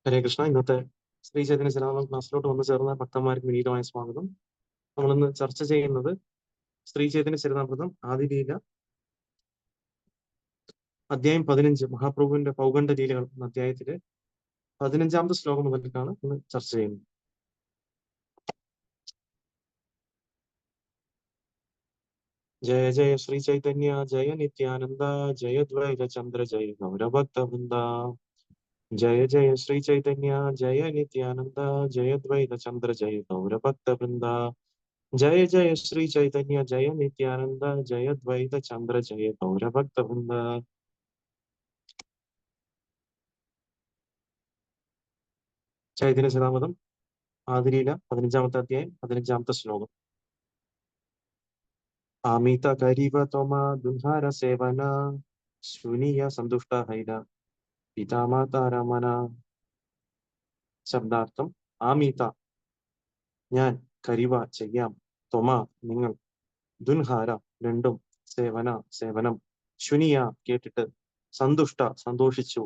ഹരേ കൃഷ്ണ. ഇന്നത്തെ ശ്രീ ചൈതന്യ ചരിതാമൃതം ക്ലാസ്സിലോട്ട് വന്നു ചേർന്ന ഭക്തന്മാർക്ക് വിനീതമായ സ്വാഗതം. നമ്മളിന്ന് ചർച്ച ചെയ്യുന്നത് ശ്രീ ചൈതന്യ ചരിതാമൃതം ആദിലീല അധ്യായം 15 മഹാപ്രഭുവിന്റെ പൗഗണ്ഡ ലീലകൾ എന്ന അധ്യായത്തിലെ 15ാമത്തെ ശ്ലോകം മുതൽക്കാണ് ഇന്ന് ചർച്ച ചെയ്യുന്നത്. ജയ ജയ ശ്രീ ചൈതന്യ ജയ നിത്യാനന്ദ ജയ ദ്വൈത ചന്ദ്ര ജയ ഗൗരഭക്ത വൃന്ദ. ജയ ജയ ശ്രീ ചൈതന്യ ജയ നിത്യാനന്ദ ജയ ദ്വൈത ചന്ദ്ര ജയ ഗൗരഭക്ത വൃന്ദ. ജയ ജയ ശ്രീ ചൈതന്യ ജയ നിത്യാനന്ദ ജയ ദ്വൈത ചന്ദ്ര ജയ ഗൗരഭക്ത വൃന്ദ. ചൈതന്യ ചരിതാമൃതം ആദിലീല 15ാമത്തെ അധ്യായം 15ാമത്തെ ശ്ലോകം. ആമിത കരീവ ത്വമ ദുംഹാര സേവന ശുനീയ സന്തുഷ്ട ഹൈര പിതാമാതാരമന. ശബ്ദാർത്ഥം: ആമീത ഞാൻ, കരിവ ചെയ്യാം, ത്വമ നിങ്ങൾ, ദുൻഹാര രണ്ടും, സേവന സേവനം, ശുനിയ കേട്ടിട്ട്, സന്തുഷ്ട സന്തോഷിച്ചു,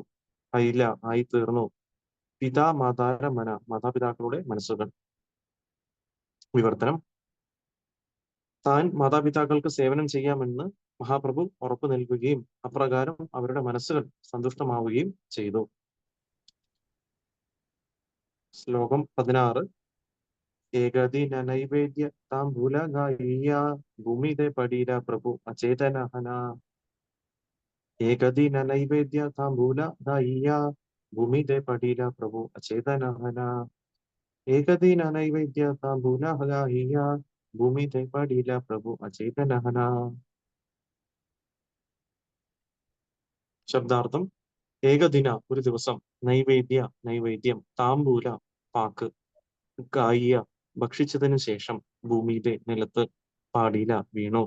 ഹൈല ആയി തീർന്നു, പിതാ മാതാര മന മാതാപിതാക്കളുടെ മനസ്സുകൾ. വിവർത്തനം: താൻ മാതാപിതാക്കൾക്ക് സേവനം ചെയ്യാമെന്ന് മഹാപ്രഭു ഉറപ്പു നൽകുകയും അപ്രകാരം അവരുടെ മനസ്സുകൾ സന്തുഷ്ടമാവുകയും ചെയ്തു. ശ്ലോകം 16. ഏകദിന നൈവേദ്യ താംബൂലഗായ ഭൂമിതെ പടീര പ്രഭു അചേതനഹന. ഏകദിന നൈവേദ്യ താംബൂലഗായ ഭൂമിതെ പടീര പ്രഭു അചേതനഹന. ഏകദിന നൈവേദ്യ താംബൂലഗായ ഭൂമിതെ പടീര പ്രഭു അചേതനഹന. ശബ്ദാർത്ഥം: ഏകദിന ഒരു ദിവസം, നൈവേദ്യ നൈവേദ്യം, താംബൂല പാക്ക്, ഗായിയ ഭക്ഷിച്ചതിനു ശേഷം, ഭൂമിയിലെ നിലത്ത്, പാടിയില വീണു,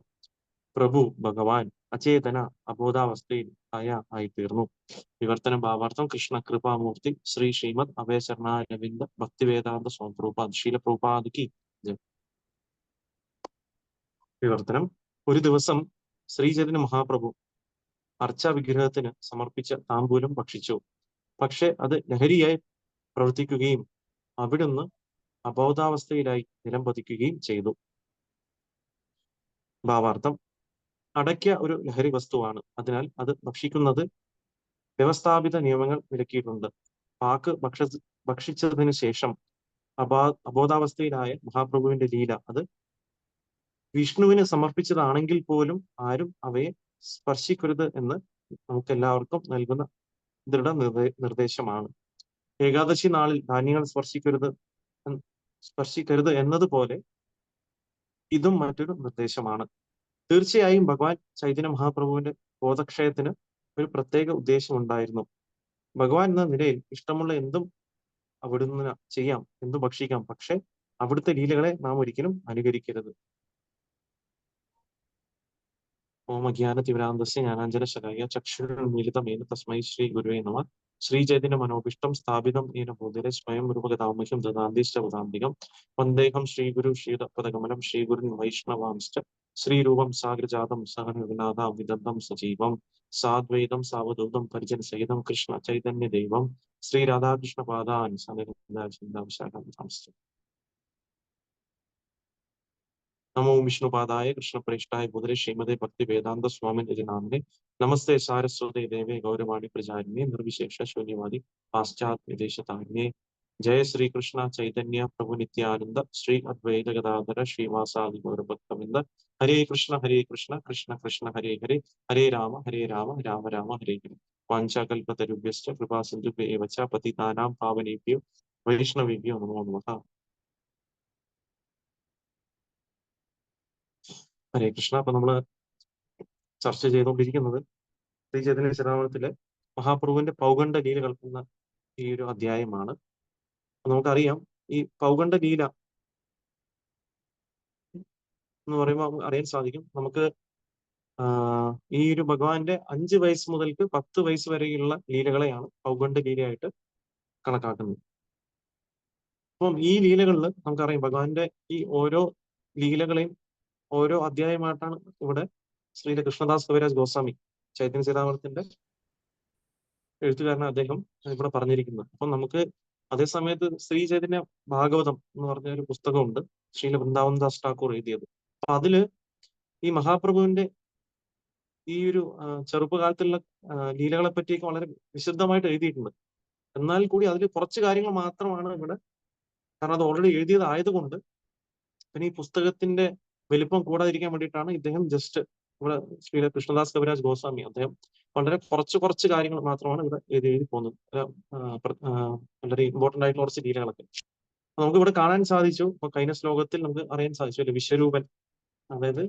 പ്രഭു ഭഗവാൻ, അചേതന അബോധാവസ്ഥയിൽ ആയിത്തീർന്നു. വിവർത്തനം ഭാവാർത്ഥം: കൃഷ്ണ കൃപാമൂർത്തി ശ്രീ ശ്രീമദ് അഭയചരണാരവിന്ദ ഭക്തിവേദാന്ത സ്വാമി പ്രഭുപാദ് ശീല പ്രഭുപാദിക്ക്. വിവർത്തനം: ഒരു ദിവസം ശ്രീചൈതന്യ മഹാപ്രഭു അർച്ചാ വിഗ്രഹത്തിന് സമർപ്പിച്ച താംബൂലം ഭക്ഷിച്ചു. പക്ഷെ അത് ലഹരിയായി പ്രവർത്തിക്കുകയും അവിടുന്ന് അബോധാവസ്ഥയിലായി നിലം പതിക്കുകയും ചെയ്തു. ഭാവാർത്ഥം: അടയ്ക്ക ഒരു ലഹരി വസ്തുവാണ്. അതിനാൽ അത് ഭക്ഷിക്കുന്നത് വ്യവസ്ഥാപിത നിയമങ്ങൾ വിലക്കിയിട്ടുണ്ട്. പാക്ക് ഭക്ഷിച്ചതിനു ശേഷം അബോധാവസ്ഥയിലായ മഹാപ്രഭുവിന്റെ ലീല അത് വിഷ്ണുവിന് സമർപ്പിച്ചതാണെങ്കിൽ പോലും ആരും അവയെ സ്പർശിക്കരുത് എന്ന് നമുക്കെല്ലാവർക്കും നൽകുന്ന നിർദ്ദേശമാണ്. ഏകാദശി നാളിൽ ധാന്യങ്ങൾ സ്പർശിക്കരുത് എന്നതുപോലെ ഇതും മറ്റൊരു നിർദ്ദേശമാണ്. തീർച്ചയായും ഭഗവാൻ ചൈതന്യ മഹാപ്രഭുവിന്റെ ബോധക്ഷയത്തിന് ഒരു പ്രത്യേക ഉദ്ദേശമുണ്ടായിരുന്നു. ഭഗവാൻ എന്ന നിലയിൽ ഇഷ്ടമുള്ള എന്തും അവിടുന്ന് ചെയ്യാം, എന്തും ഭക്ഷിക്കാം. പക്ഷെ അവിടുത്തെ ലീലകളെ നാം ഒരിക്കലും അനുകരിക്കരുത്. ഓം അജ്ഞാനതിമിരാന്ധസ്യ ജ്ഞാനാഞ്ജനശലായ ചക്ഷുരുന്മീലിതമേന തസ്മൈ ശ്രീ ഗുരുവേ നമഃ. ശ്രീചൈതന്യ മനോഭിഷ്ടം സ്ഥാപിതം യേന ഭൂതലെ സ്വയം രൂപഗതാമഹ്യം ദദാന്തിശ്ച വദാന്തികം. വന്ദേഹം ശ്രീഗുരു ശ്രീദപദകമലം ശ്രീഗുരുൻ വൈഷ്ണവാംശ്ച ശ്രീരൂപം സാഗ്രജാതം സഹനവിനാഥാം വിദഗ്ധം സജീവം സാദ്വൈതം സാവധൂതം പരിജന സഹിതം കൃഷ്ണ ചൈതന്യ ദൈവം ശ്രീ രാധാകൃഷ്ണ പാദാൻ സന്നിധാനം. നമോ വിഷ്ണുപാദായ കൃഷ്ണപ്രേഷ്ഠായ ഭൂതലെ ശ്രീമതേ ഭക്തി വേദാന്ത സ്വാമി നാമിനെ. നമസ്തേ സാരസ്വതേ ദേവേ ഗൗരവാണി പ്രചാരിണേ നിർവിശേഷ ശൂന്യവാദി പാശ്ചാത്യ ദേശതാരിണേ. ജയ ശ്രീകൃഷ്ണ ചൈതന്യ പ്രഭു നിത്യാനന്ദ ശ്രീ അദ്വൈത ഗദാധര ശ്രീവാസാദി ഗൗരഭക്തവൃന്ദ. ഹരേ കൃഷ്ണ കൃഷ്ണ കൃഷ്ണ ഹരേ ഹരേ ഹരേ രാമ രാമ രാമ ഹരേ ഹരേ. വാഞ്ചാകൽപതരുഭ്യശ്ച കൃപാസിന്ധുഭ്യോ ച പതിതാനാം പാവനേഭ്യോ വൈഷ്ണവേഭ്യോ നമോ നമഃ. ഹരേ കൃഷ്ണ. അപ്പൊ നമ്മള് ചർച്ച ചെയ്തുകൊണ്ടിരിക്കുന്നത് ശ്രീ ചൈതന്യ ചരിതാമൃതത്തിലെ മഹാപ്രഭുവിന്റെ പൗഗണ്ഡ ലീലകൾ എന്ന ഈ ഒരു അധ്യായമാണ്. നമുക്കറിയാം, ഈ പൗഗണ്ഡ ലീല എന്ന് പറയുമ്പോൾ അറിയാൻ സാധിക്കും നമുക്ക് ഈ ഒരു ഭഗവാന്റെ 5 വയസ്സ് മുതൽക്ക് 10 വയസ്സ് വരെയുള്ള ലീലകളെയാണ് പൗഗണ്ഡ ലീലയായിട്ട് കണക്കാക്കുന്നത്. അപ്പം ഈ ലീലകളിൽ നമുക്കറിയാം ഭഗവാന്റെ ഈ ഓരോ ലീലകളെയും ഓരോ അധ്യായമായിട്ടാണ് ഇവിടെ ശ്രീ കൃഷ്ണദാസ് കവിരാജ് ഗോസ്വാമി ചൈതന്യ ചരിതാമൃതത്തിന്റെ എഴുത്തുകാരനാണ് അദ്ദേഹം ഇവിടെ പറഞ്ഞിരിക്കുന്നത്. അപ്പൊ നമുക്ക് അതേ സമയത്ത് ശ്രീ ചൈതന്യ ഭാഗവതം എന്ന് പറഞ്ഞ ഒരു പുസ്തകമുണ്ട്, ശ്രീല വൃന്ദാവൻ ദാസ് ഠാക്കൂർ എഴുതിയത്. അപ്പൊ അതില് ഈ മഹാപ്രഭുവിന്റെ ഈ ഒരു ചെറുപ്പകാലത്തുള്ള ലീലകളെ പറ്റിയൊക്കെ വളരെ വിശദമായിട്ട് എഴുതിയിട്ടുണ്ട്. എന്നാൽ കൂടി അതിൽ കുറച്ച് കാര്യങ്ങൾ മാത്രമാണ് ഇവിടെ, കാരണം അത് ഓൾറെഡി എഴുതിയതായതുകൊണ്ട് പിന്നെ ഈ പുസ്തകത്തിന്റെ വലിപ്പം കൂടാതിരിക്കാൻ വേണ്ടിയിട്ടാണ് ഇദ്ദേഹം ജസ്റ്റ് ഇവിടെ ശ്രീ കൃഷ്ണദാസ് കവിരാജ് ഗോസ്വാമി അദ്ദേഹം വളരെ കുറച്ച് കുറച്ച് കാര്യങ്ങൾ മാത്രമാണ് ഇവിടെ എഴുതി പോകുന്നത്. വളരെ ഇമ്പോർട്ടന്റ് ആയിട്ടുള്ള കുറച്ച് ലീലകളൊക്കെ നമുക്ക് ഇവിടെ കാണാൻ സാധിച്ചു. ഇപ്പൊ കഴിഞ്ഞ ശ്ലോകത്തിൽ നമുക്ക് അറിയാൻ സാധിച്ചു അല്ലെ, വിശ്വരൂപൻ, അതായത്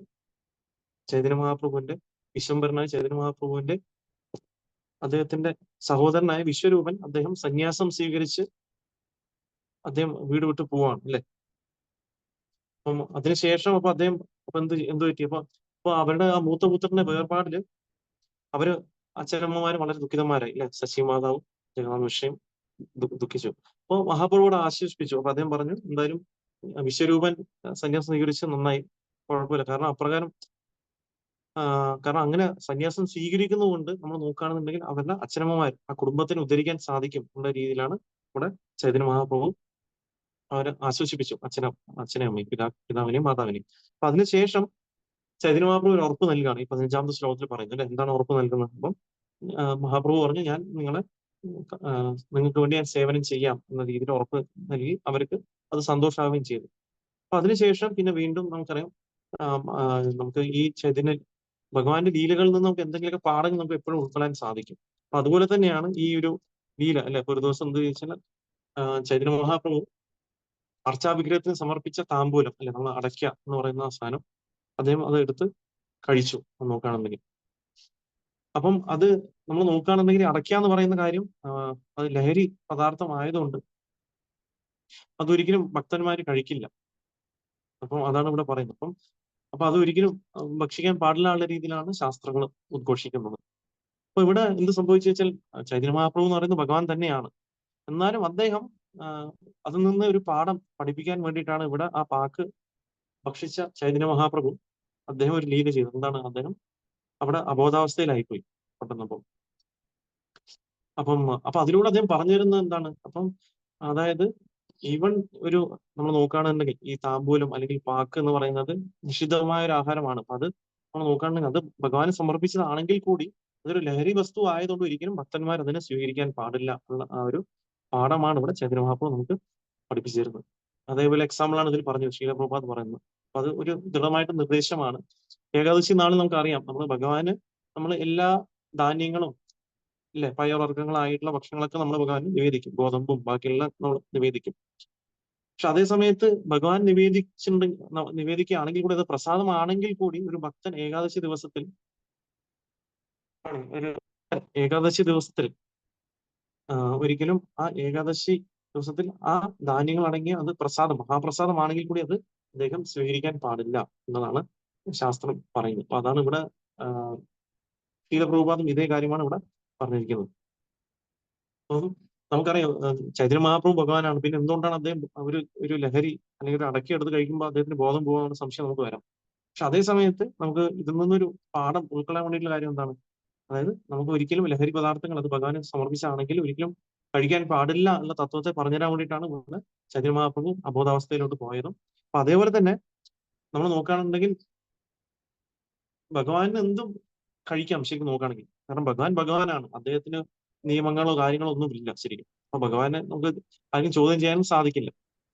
ചൈതന്യ മഹാപ്രഭുവിന്റെ വിശ്വംഭരനായ ചൈതന്യ മഹാപ്രഭുവിന്റെ അദ്ദേഹത്തിന്റെ സഹോദരനായ വിശ്വരൂപൻ അദ്ദേഹം സന്യാസം സ്വീകരിച്ച് അദ്ദേഹം വീട് വിട്ട് പോവാണ് അല്ലെ. അപ്പം അതിനുശേഷം അപ്പൊ അദ്ദേഹം അപ്പൊ എന്ത് പറ്റി, അപ്പൊ അവരുടെ ആ മൂത്ത പുത്രന്റെ വേർപാടില് അവര് അച്ഛനമ്മമാര് വളരെ ദുഃഖിതന്മാരായി അല്ലെ. ശശി മാതാവും ജഗന്നാഥ വിഷയം ദുഃഖിച്ചു. അപ്പൊ മഹാപ്രഭുവോട് ആശ്വസിപ്പിച്ചു. അപ്പൊ അദ്ദേഹം പറഞ്ഞു എന്തായാലും വിശ്വരൂപൻ സന്യാസം സ്വീകരിച്ച് നന്നായി, കുഴപ്പമില്ല. കാരണം അങ്ങനെ സന്യാസം സ്വീകരിക്കുന്നതുകൊണ്ട് നമ്മൾ നോക്കുകയാണെന്നുണ്ടെങ്കിൽ അവരുടെ അച്ഛനമ്മമാർ ആ കുടുംബത്തിന് ഉദ്ധരിക്കാൻ സാധിക്കും എന്ന രീതിയിലാണ് ഇവിടെ ചൈതന്യ മഹാപ്രഭു അവരെ ആശ്വസിപ്പിച്ചു, അച്ഛനെ അമ്മയും പിതാവിനെയും മാതാവിനെയും. അപ്പൊ അതിനുശേഷം ചൈതന്യ മഹാപ്രഭു ഒരു ഉറപ്പ് നൽകുകയാണ് ഈ 15-ാമത്തെ ശ്ലോകത്തിൽ പറയുന്നത് അല്ലെ. എന്താണ് ഉറപ്പ് നൽകുന്നത്? അപ്പം മഹാപ്രഭു പറഞ്ഞു, ഞാൻ നിങ്ങൾക്ക് വേണ്ടി ഞാൻ സേവനം ചെയ്യാം എന്ന രീതിയിൽ ഉറപ്പ് നൽകി അവർക്ക് അത് സന്തോഷമാവുകയും ചെയ്തു. അപ്പൊ അതിനുശേഷം പിന്നെ വീണ്ടും നമുക്കറിയാം, നമുക്ക് ഈ ചൈതന്യ ഭഗവാന്റെ ലീലകളിൽ നിന്ന് നമുക്ക് എന്തെങ്കിലുമൊക്കെ പാഠങ്ങൾ നമുക്ക് എപ്പോഴും ഉൾക്കൊള്ളാൻ സാധിക്കും. അപ്പൊ അതുപോലെ തന്നെയാണ് ഈ ഒരു ലീല അല്ലെ. ഒരു ദിവസം എന്ത് ചോദിച്ചാൽ ചൈതന്യ മഹാപ്രഭു അർച്ചാവിഗ്രഹത്തിന് സമർപ്പിച്ച താമ്പൂലം അല്ലെ, നമ്മൾ അടയ്ക്ക എന്ന് പറയുന്ന ആ സാധനം അദ്ദേഹം അത് എടുത്ത് കഴിച്ചു നോക്കുകയാണെന്നുണ്ടെങ്കിൽ. അപ്പം അത് നമ്മൾ നോക്കുകയാണെന്നുണ്ടെങ്കിൽ അടയ്ക്ക എന്ന് പറയുന്ന കാര്യം അത് ലഹരി പദാർത്ഥമായതുകൊണ്ട് അതൊരിക്കലും ഭക്തന്മാര് കഴിക്കില്ല. അപ്പം അതാണ് ഇവിടെ പറയുന്നത്. അപ്പൊ അതൊരിക്കലും ഭക്ഷിക്കാൻ പാടില്ല എന്നുള്ള രീതിയിലാണ് ശാസ്ത്രങ്ങൾ ഉദ്ഘോഷിക്കുന്നത്. അപ്പൊ ഇവിടെ എന്ത് സംഭവിച്ചു വെച്ചാൽ ചൈതന്യ മഹാപ്രഭു എന്ന് പറയുന്നത് ഭഗവാൻ തന്നെയാണ്. എന്നാലും അദ്ദേഹം അതിൽ നിന്ന് ഒരു പാഠം പഠിപ്പിക്കാൻ വേണ്ടിയിട്ടാണ് ഇവിടെ ആ പാക്ക് ഭക്ഷിച്ച ചൈതന്യ മഹാപ്രഭു അദ്ദേഹം ഒരു ലീല ചെയ്തു. എന്താണ്, അദ്ദേഹം അവിടെ അബോധാവസ്ഥയിലായിപ്പോയി പെട്ടെന്നപ്പം. അപ്പൊ അതിലൂടെ അദ്ദേഹം പറഞ്ഞു തരുന്നത് എന്താണ്, അതായത് ഈവൻ നമ്മൾ നോക്കുകയാണെന്നുണ്ടെങ്കിൽ ഈ താമ്പൂലം അല്ലെങ്കിൽ പാക്ക് എന്ന് പറയുന്നത് നിഷിദ്ധമായ ഒരു ആഹാരമാണ്. അപ്പൊ അത് നമ്മൾ നോക്കുകയാണെന്നുണ്ടെങ്കിൽ അത് ഭഗവാന് സമർപ്പിച്ചതാണെങ്കിൽ കൂടി അതൊരു ലഹരി വസ്തു ആയതുകൊണ്ട് ഒരിക്കലും ഭക്തന്മാർ അതിനെ സ്വീകരിക്കാൻ പാടില്ല എന്നുള്ള ആ ഒരു പാഠമാണ് ഇവിടെ ചൈതന്യ മഹാപ്രഭു നമുക്ക് പഠിപ്പിച്ചു തരുന്നത്. അതേപോലെ എക്സാമ്പിളാണ് ഇതിൽ പറഞ്ഞത് ശീല പ്രഭുപാദ് പറയുന്നത്. അപ്പൊ അത് ഒരു ദൃഢമായിട്ട് നിർദ്ദേശമാണ്. ഏകാദശി നാളിൽ നമുക്കറിയാം നമ്മൾ എല്ലാ ധാന്യങ്ങളും ഇല്ലേ, പയർവർഗ്ഗങ്ങളായിട്ടുള്ള ഭക്ഷണങ്ങളൊക്കെ നമ്മൾ ഭഗവാൻ നിവേദിക്കും, ഗോതമ്പും ബാക്കിയുള്ള നമ്മൾ നിവേദിക്കും. പക്ഷെ അതേ സമയത്ത് ഭഗവാൻ നിവേദിക്കുകയാണെങ്കിൽ കൂടി അത് പ്രസാദമാണെങ്കിൽ കൂടി ഒരു ഭക്തൻ ഏകാദശി ദിവസത്തിൽ ഒരിക്കലും ആ ഏകാദശി ദിവസത്തിൽ ആ ധാന്യങ്ങൾ അടങ്ങിയ അത് മഹാപ്രസാദമാണെങ്കിൽ കൂടി അത് അദ്ദേഹം സ്വീകരിക്കാൻ പാടില്ല എന്നതാണ് ശാസ്ത്രം പറയുന്നത്. അപ്പൊ അതാണ് ഇവിടെ ശീല പ്രഭുപാദം ഇതേ കാര്യമാണ് ഇവിടെ പറഞ്ഞിരിക്കുന്നത്. അപ്പം നമുക്കറിയാം ചൈതന്യ മഹാപ്രഭു ഭഗവാനാണ്. പിന്നെ എന്തുകൊണ്ടാണ് അദ്ദേഹം ഒരു ലഹരി അല്ലെങ്കിൽ ഒരു അടക്കി എടുത്ത് കഴിക്കുമ്പോൾ അദ്ദേഹത്തിന് ബോധം പോകാനുള്ള സംശയം നമുക്ക് വരാം. പക്ഷെ അതേ സമയത്ത് നമുക്ക് ഇതിൽ നിന്നൊരു പാഠം ഉൾക്കൊള്ളാൻ വേണ്ടിയിട്ടുള്ള കാര്യം എന്താണ്, അതായത് നമുക്ക് ഒരിക്കലും ലഹരി പദാർത്ഥങ്ങൾ അത് ഭഗവാന് സമർപ്പിച്ചാണെങ്കിൽ ഒരിക്കലും കഴിക്കാൻ പാടില്ല എന്ന തത്വത്തെ പറഞ്ഞുതരാൻ വേണ്ടിയിട്ടാണ് ഇവിടെ ചൈതന്യ മഹാപ്രഭു അബോധാവസ്ഥയിലോട്ട് പോയതും. അപ്പൊ അതേപോലെ തന്നെ നമ്മൾ നോക്കുകയാണെന്നുണ്ടെങ്കിൽ ഭഗവാന് എന്തും കഴിക്കാം ശരിക്കും നോക്കുകയാണെങ്കിൽ. കാരണം ഭഗവാനാണ്, അദ്ദേഹത്തിന് നിയമങ്ങളോ കാര്യങ്ങളോ ഒന്നും ഇല്ല ശരിക്കും. അപ്പൊ ഭഗവാനെ നമുക്ക് ആരും ചോദ്യം ചെയ്യാനും സാധിക്കില്ല,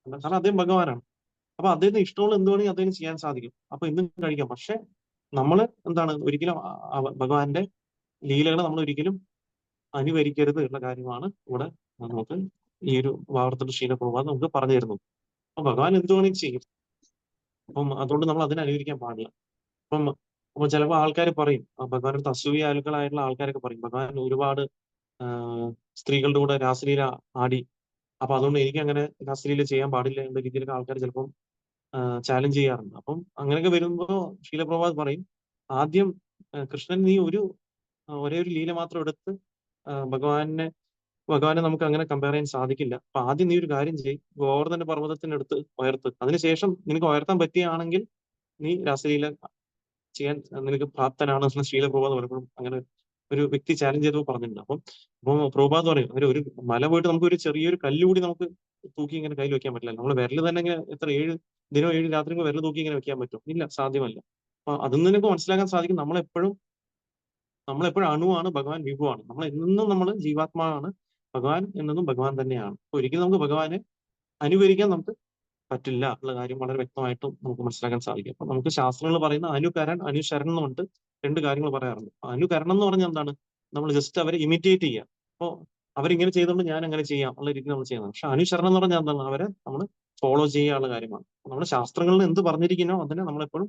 കാരണം അദ്ദേഹം ഭഗവാനാണ്. അപ്പൊ അദ്ദേഹത്തിന് ഇഷ്ടമുള്ള എന്ത് വേണമെങ്കിൽ അദ്ദേഹം ചെയ്യാൻ സാധിക്കും. അപ്പൊ എന്തും കഴിക്കാം. പക്ഷെ നമ്മൾ എന്താണ്, ഒരിക്കലും ഭഗവാന്റെ ലീലകൾ നമ്മൾ ഒരിക്കലും അനുകരിക്കരുത് എന്ന കാര്യമാണ് ഇവിടെ നമുക്ക് ഈ ഒരു വാവർത്തന്റെ ശീല പ്രഭാതം നമുക്ക് പറഞ്ഞു തരുന്നത്. അപ്പൊ ഭഗവാൻ എന്ത് വേണമെങ്കിൽ ചെയ്യും. അതുകൊണ്ട് നമ്മൾ അതിനെ അനുകരിക്കാൻ പാടില്ല. അപ്പൊ ചിലപ്പോൾ ആൾക്കാർ പറയും, ഭഗവാനടുത്ത് അസൂയ ആളുകളായിട്ടുള്ള ആൾക്കാരൊക്കെ പറയും, ഭഗവാൻ ഒരുപാട് സ്ത്രീകളുടെ കൂടെ രാസലീല ആടി, അപ്പൊ അതുകൊണ്ട് എനിക്ക് അങ്ങനെ രാസലീല ചെയ്യാൻ പാടില്ല എന്ന രീതിയിലൊക്കെ ആൾക്കാർ ചിലപ്പം ചാലഞ്ച് ചെയ്യാറുണ്ട്. അപ്പം അങ്ങനെയൊക്കെ വരുമ്പോ ശീലപ്രഭാത് പറയും, ആദ്യം കൃഷ്ണൻ നീ ഒരേ ഒരു ലീല മാത്രം എടുത്ത് ഭഗവാനെ നമുക്ക് അങ്ങനെ കമ്പയർ ചെയ്യാൻ സാധിക്കില്ല. അപ്പൊ ആദ്യം നീ ഒരു കാര്യം ചെയ്യ്, ഗോവർദ്ധന പർവ്വതത്തിനടുത്ത് ഉയർത്ത്, അതിനുശേഷം നിനക്ക് ഉയർത്താൻ പറ്റുകയാണെങ്കിൽ നീ രാസലീല ചെയ്യാൻ നിനക്ക് പ്രാപ്തനാണ് എന്ന് ശീലപ്രഭാത് പലപ്പോഴും അങ്ങനെ ഒരു വ്യക്തി ചാലഞ്ച് ചെയ്തപ്പോൾ പറഞ്ഞിട്ടുണ്ട്. അപ്പം പ്രഭുപാദ് പറയും, ഒരു മല പോയിട്ട് നമുക്ക് ഒരു ചെറിയൊരു കല്ലുകൂടി നമുക്ക് തൂക്കി ഇങ്ങനെ കയ്യിൽ വെക്കാൻ പറ്റില്ല. നമ്മൾ വിരൽ തന്നെ ഇങ്ങനെ എത്ര 7 രാത്രി വിരൽ തൂക്കി ഇങ്ങനെ വെക്കാൻ പറ്റും? ഇല്ല, സാധ്യമല്ല. അപ്പൊ അതിൽ നിന്നൊക്കെ മനസ്സിലാക്കാൻ സാധിക്കും, നമ്മളെപ്പോഴും അണുവാണ്, ഭഗവാൻ വിഭുവാണ്. നമ്മൾ എന്നും നമ്മൾ ജീവാത്മാവാണ്, ഭഗവാൻ എന്നതും ഭഗവാൻ തന്നെയാണ്. അപ്പൊ ഒരിക്കലും നമുക്ക് ഭഗവാനെ അനുകരിക്കാൻ നമുക്ക് പറ്റില്ല ഉള്ള കാര്യം വളരെ വ്യക്തമായിട്ടും നമുക്ക് മനസ്സിലാക്കാൻ സാധിക്കും. അപ്പൊ നമുക്ക് ശാസ്ത്രങ്ങൾ പറയുന്ന അനുകരൺ, അനുശരണം എന്ന് പറഞ്ഞിട്ട് രണ്ട് കാര്യങ്ങൾ പറയാറുണ്ട്. അപ്പൊ അനുകരണം എന്ന് പറഞ്ഞാൽ എന്താണ്? നമ്മൾ ജസ്റ്റ് അവരെ ഇമിറ്റേറ്റ് ചെയ്യുക. അപ്പോൾ അവരിങ്ങനെ ചെയ്തുകൊണ്ട് ഞാൻ അങ്ങനെ ചെയ്യാം ഉള്ള രീതിയിൽ നമ്മൾ ചെയ്യുന്നത്. പക്ഷെ അനുശരണം എന്ന് പറഞ്ഞാൽ എന്താണ്? അവരെ നമ്മൾ ഫോളോ ചെയ്യാനുള്ള കാര്യമാണ്. നമ്മുടെ ശാസ്ത്രങ്ങളിൽ എന്ത് പറഞ്ഞിരിക്കുന്നോ അതിനെ നമ്മളെപ്പോഴും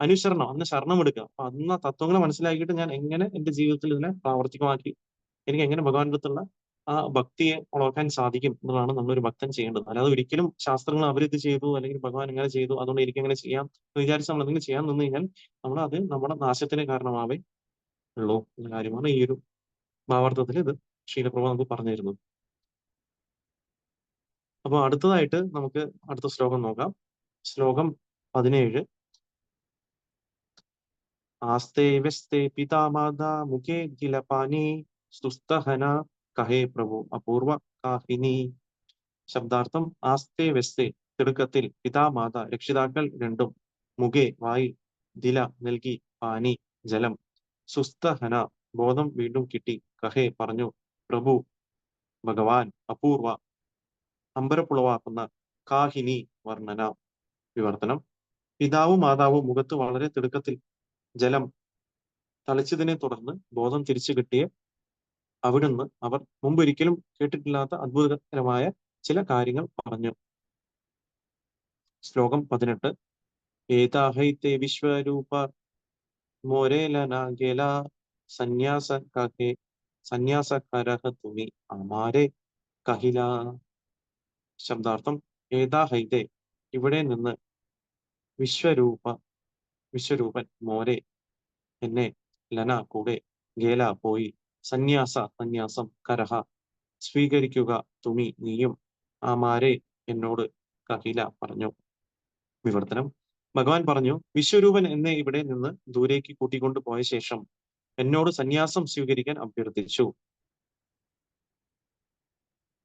അനുസരണം, അതിനെ ശരണം എടുക്കുക. അപ്പൊ അന്ന് ആ തത്വങ്ങളെ മനസ്സിലാക്കിയിട്ട് ഞാൻ എങ്ങനെ എന്റെ ജീവിതത്തിൽ ഇതിനെ പ്രാവർത്തികമാക്കി എനിക്ക് എങ്ങനെ ഭഗവാന്റെ അടുത്തുള്ള ആ ഭക്തിയെ ഉളവാക്കാൻ സാധിക്കും എന്നുള്ളതാണ് നമ്മളൊരു ഭക്തൻ ചെയ്യേണ്ടത്. അല്ലാതെ ഒരിക്കലും ശാസ്ത്രങ്ങൾ അവരിത് ചെയ്തു അല്ലെങ്കിൽ ഭഗവാൻ ഇങ്ങനെ ചെയ്തു അതുകൊണ്ട് എനിക്ക് എങ്ങനെ ചെയ്യാം എന്ന് വിചാരിച്ച് നമ്മൾ എന്തെങ്കിലും ചെയ്യാൻ നിന്ന് കഴിഞ്ഞാൽ അത് നമ്മുടെ നാശത്തിന് കാരണമാവേ ഉള്ളൂ എന്ന കാര്യമാണ് ഈ ഒരു ഭാവാർത്ഥത്തിൽ ഇത് ശീലപ്രഭ നമുക്ക് പറഞ്ഞു തരുന്നത്. അപ്പൊ അടുത്തതായിട്ട് നമുക്ക് അടുത്ത ശ്ലോകം നോക്കാം. ശ്ലോകം 17. आस्ते व्यस्ते पिता माता मुखे गिलपानी സുസ്തഹന കഹേ പ്രഭു അപൂർവ കാഹിനി. ശബ്ദാർത്ഥം: ആസ്തേ വെസ്തേ തിടുക്കത്തിൽ, പിതാമാത രക്ഷിതാക്കൾ രണ്ടും, മുഖേ വായി, ദില നൽകി, പാനി ജലം, സുസ്തഹന ബോധം വീണ്ടും കിട്ടി, കഹേ പറഞ്ഞു, പ്രഭു ഭഗവാൻ, അപൂർവ അമ്പരപ്പുളവാക്കുന്ന, കാഹിനി വർണ്ണന. വിവർത്തനം: പിതാവും മാതാവും മുഖത്ത് വളരെ തിടുക്കത്തിൽ ജലം തളിച്ചതിനെ തുടർന്ന് ബോധം തിരിച്ചു കിട്ടിയ അവിടുന്ന് അവർ മുമ്പൊരിക്കലും കേട്ടിട്ടില്ലാത്ത അത്ഭുതകരമായ ചില കാര്യങ്ങൾ പറഞ്ഞു. ശ്ലോകം 18. ഏതാഹൈത്തെ വിശ്വരൂപ മോരേലനാഗേല സന്യാസകേ സന്യാസകരഹ തുമി അമാരെ കഹില. ശബ്ദാർത്ഥം: ഏതാഹൈത്തെ ഇവിടെ നിന്ന്, വിശ്വരൂപൻ മോരെ എന്നെ, ലന കൂടെ, ഗേല പോയി, സന്യാസം കരഹ സ്വീകരിക്കുക, തുമി നീയും, ആമാരെ എന്നോട്, കഹില പറഞ്ഞു. വിവർത്തനം: ഭഗവാൻ പറഞ്ഞു, വിശ്വരൂപൻ എന്നെ ഇവിടെ നിന്ന് ദൂരേക്ക് കൂട്ടിക്കൊണ്ടു പോയ ശേഷം എന്നോട് സന്യാസം സ്വീകരിക്കാൻ അഭ്യർത്ഥിച്ചു.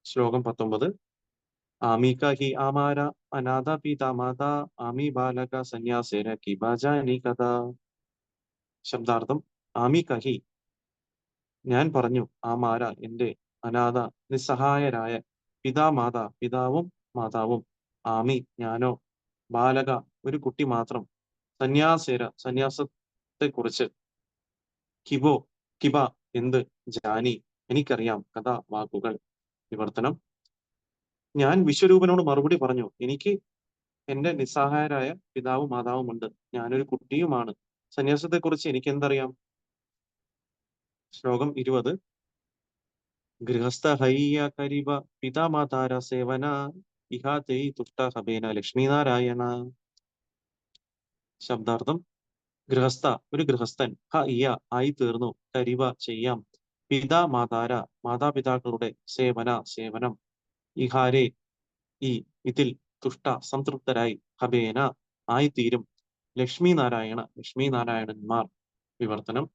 ശ്ലോകം 19. ആമി കഹി ആമാര അനാഥ പിതാമാത ആമി ബാലക സന്യാസേന കിബാജാനി കഥ. ശബ്ദാർത്ഥം: ആമി കഹി ഞാൻ പറഞ്ഞു, ആമാര എന്റെ, അനാഥ നിസ്സഹായരായ, പിതാവും മാതാവും, ആമി ഞാനോ, ബാലക ഒരു കുട്ടി മാത്രം, സന്യാസത്തെ കുറിച്ച്, കിബോ കിബ എന്ത്, ജാനി എനിക്കറിയാം, കഥ വാക്കുകൾ. വിവർത്തനം: ഞാൻ വിശ്വരൂപനോട് മറുപടി പറഞ്ഞു, എനിക്ക് എന്റെ നിസ്സഹായരായ പിതാവും മാതാവും ഉണ്ട്, ഞാനൊരു കുട്ടിയുമാണ്, സന്യാസത്തെക്കുറിച്ച് എനിക്ക് എന്തറിയാം. ശ്ലോകം 20. ഗൃഹസ്ഥ ഹയ്യ കരിവ പിതാമാതാര സേവന ഇഹാതൈ തുഷ്ട ഹബേന ലക്ഷ്മീനാരായണ. ശബ്ദാർത്ഥം: ഒരു ഗൃഹസ്ഥൻ, ഹ ഇയ ആയി തീർന്നു, കരിവ ചെയ്യാം, പിതാമാതാര മാതാപിതാക്കളുടെ, സേവനം, ഇഹാരെ ഈ ഇതിൽ, തുഷ്ട സംതൃപ്തരായി, ഹബേന ആയിത്തീരും, ലക്ഷ്മീനാരായണന്മാർ. വിവർത്തനം: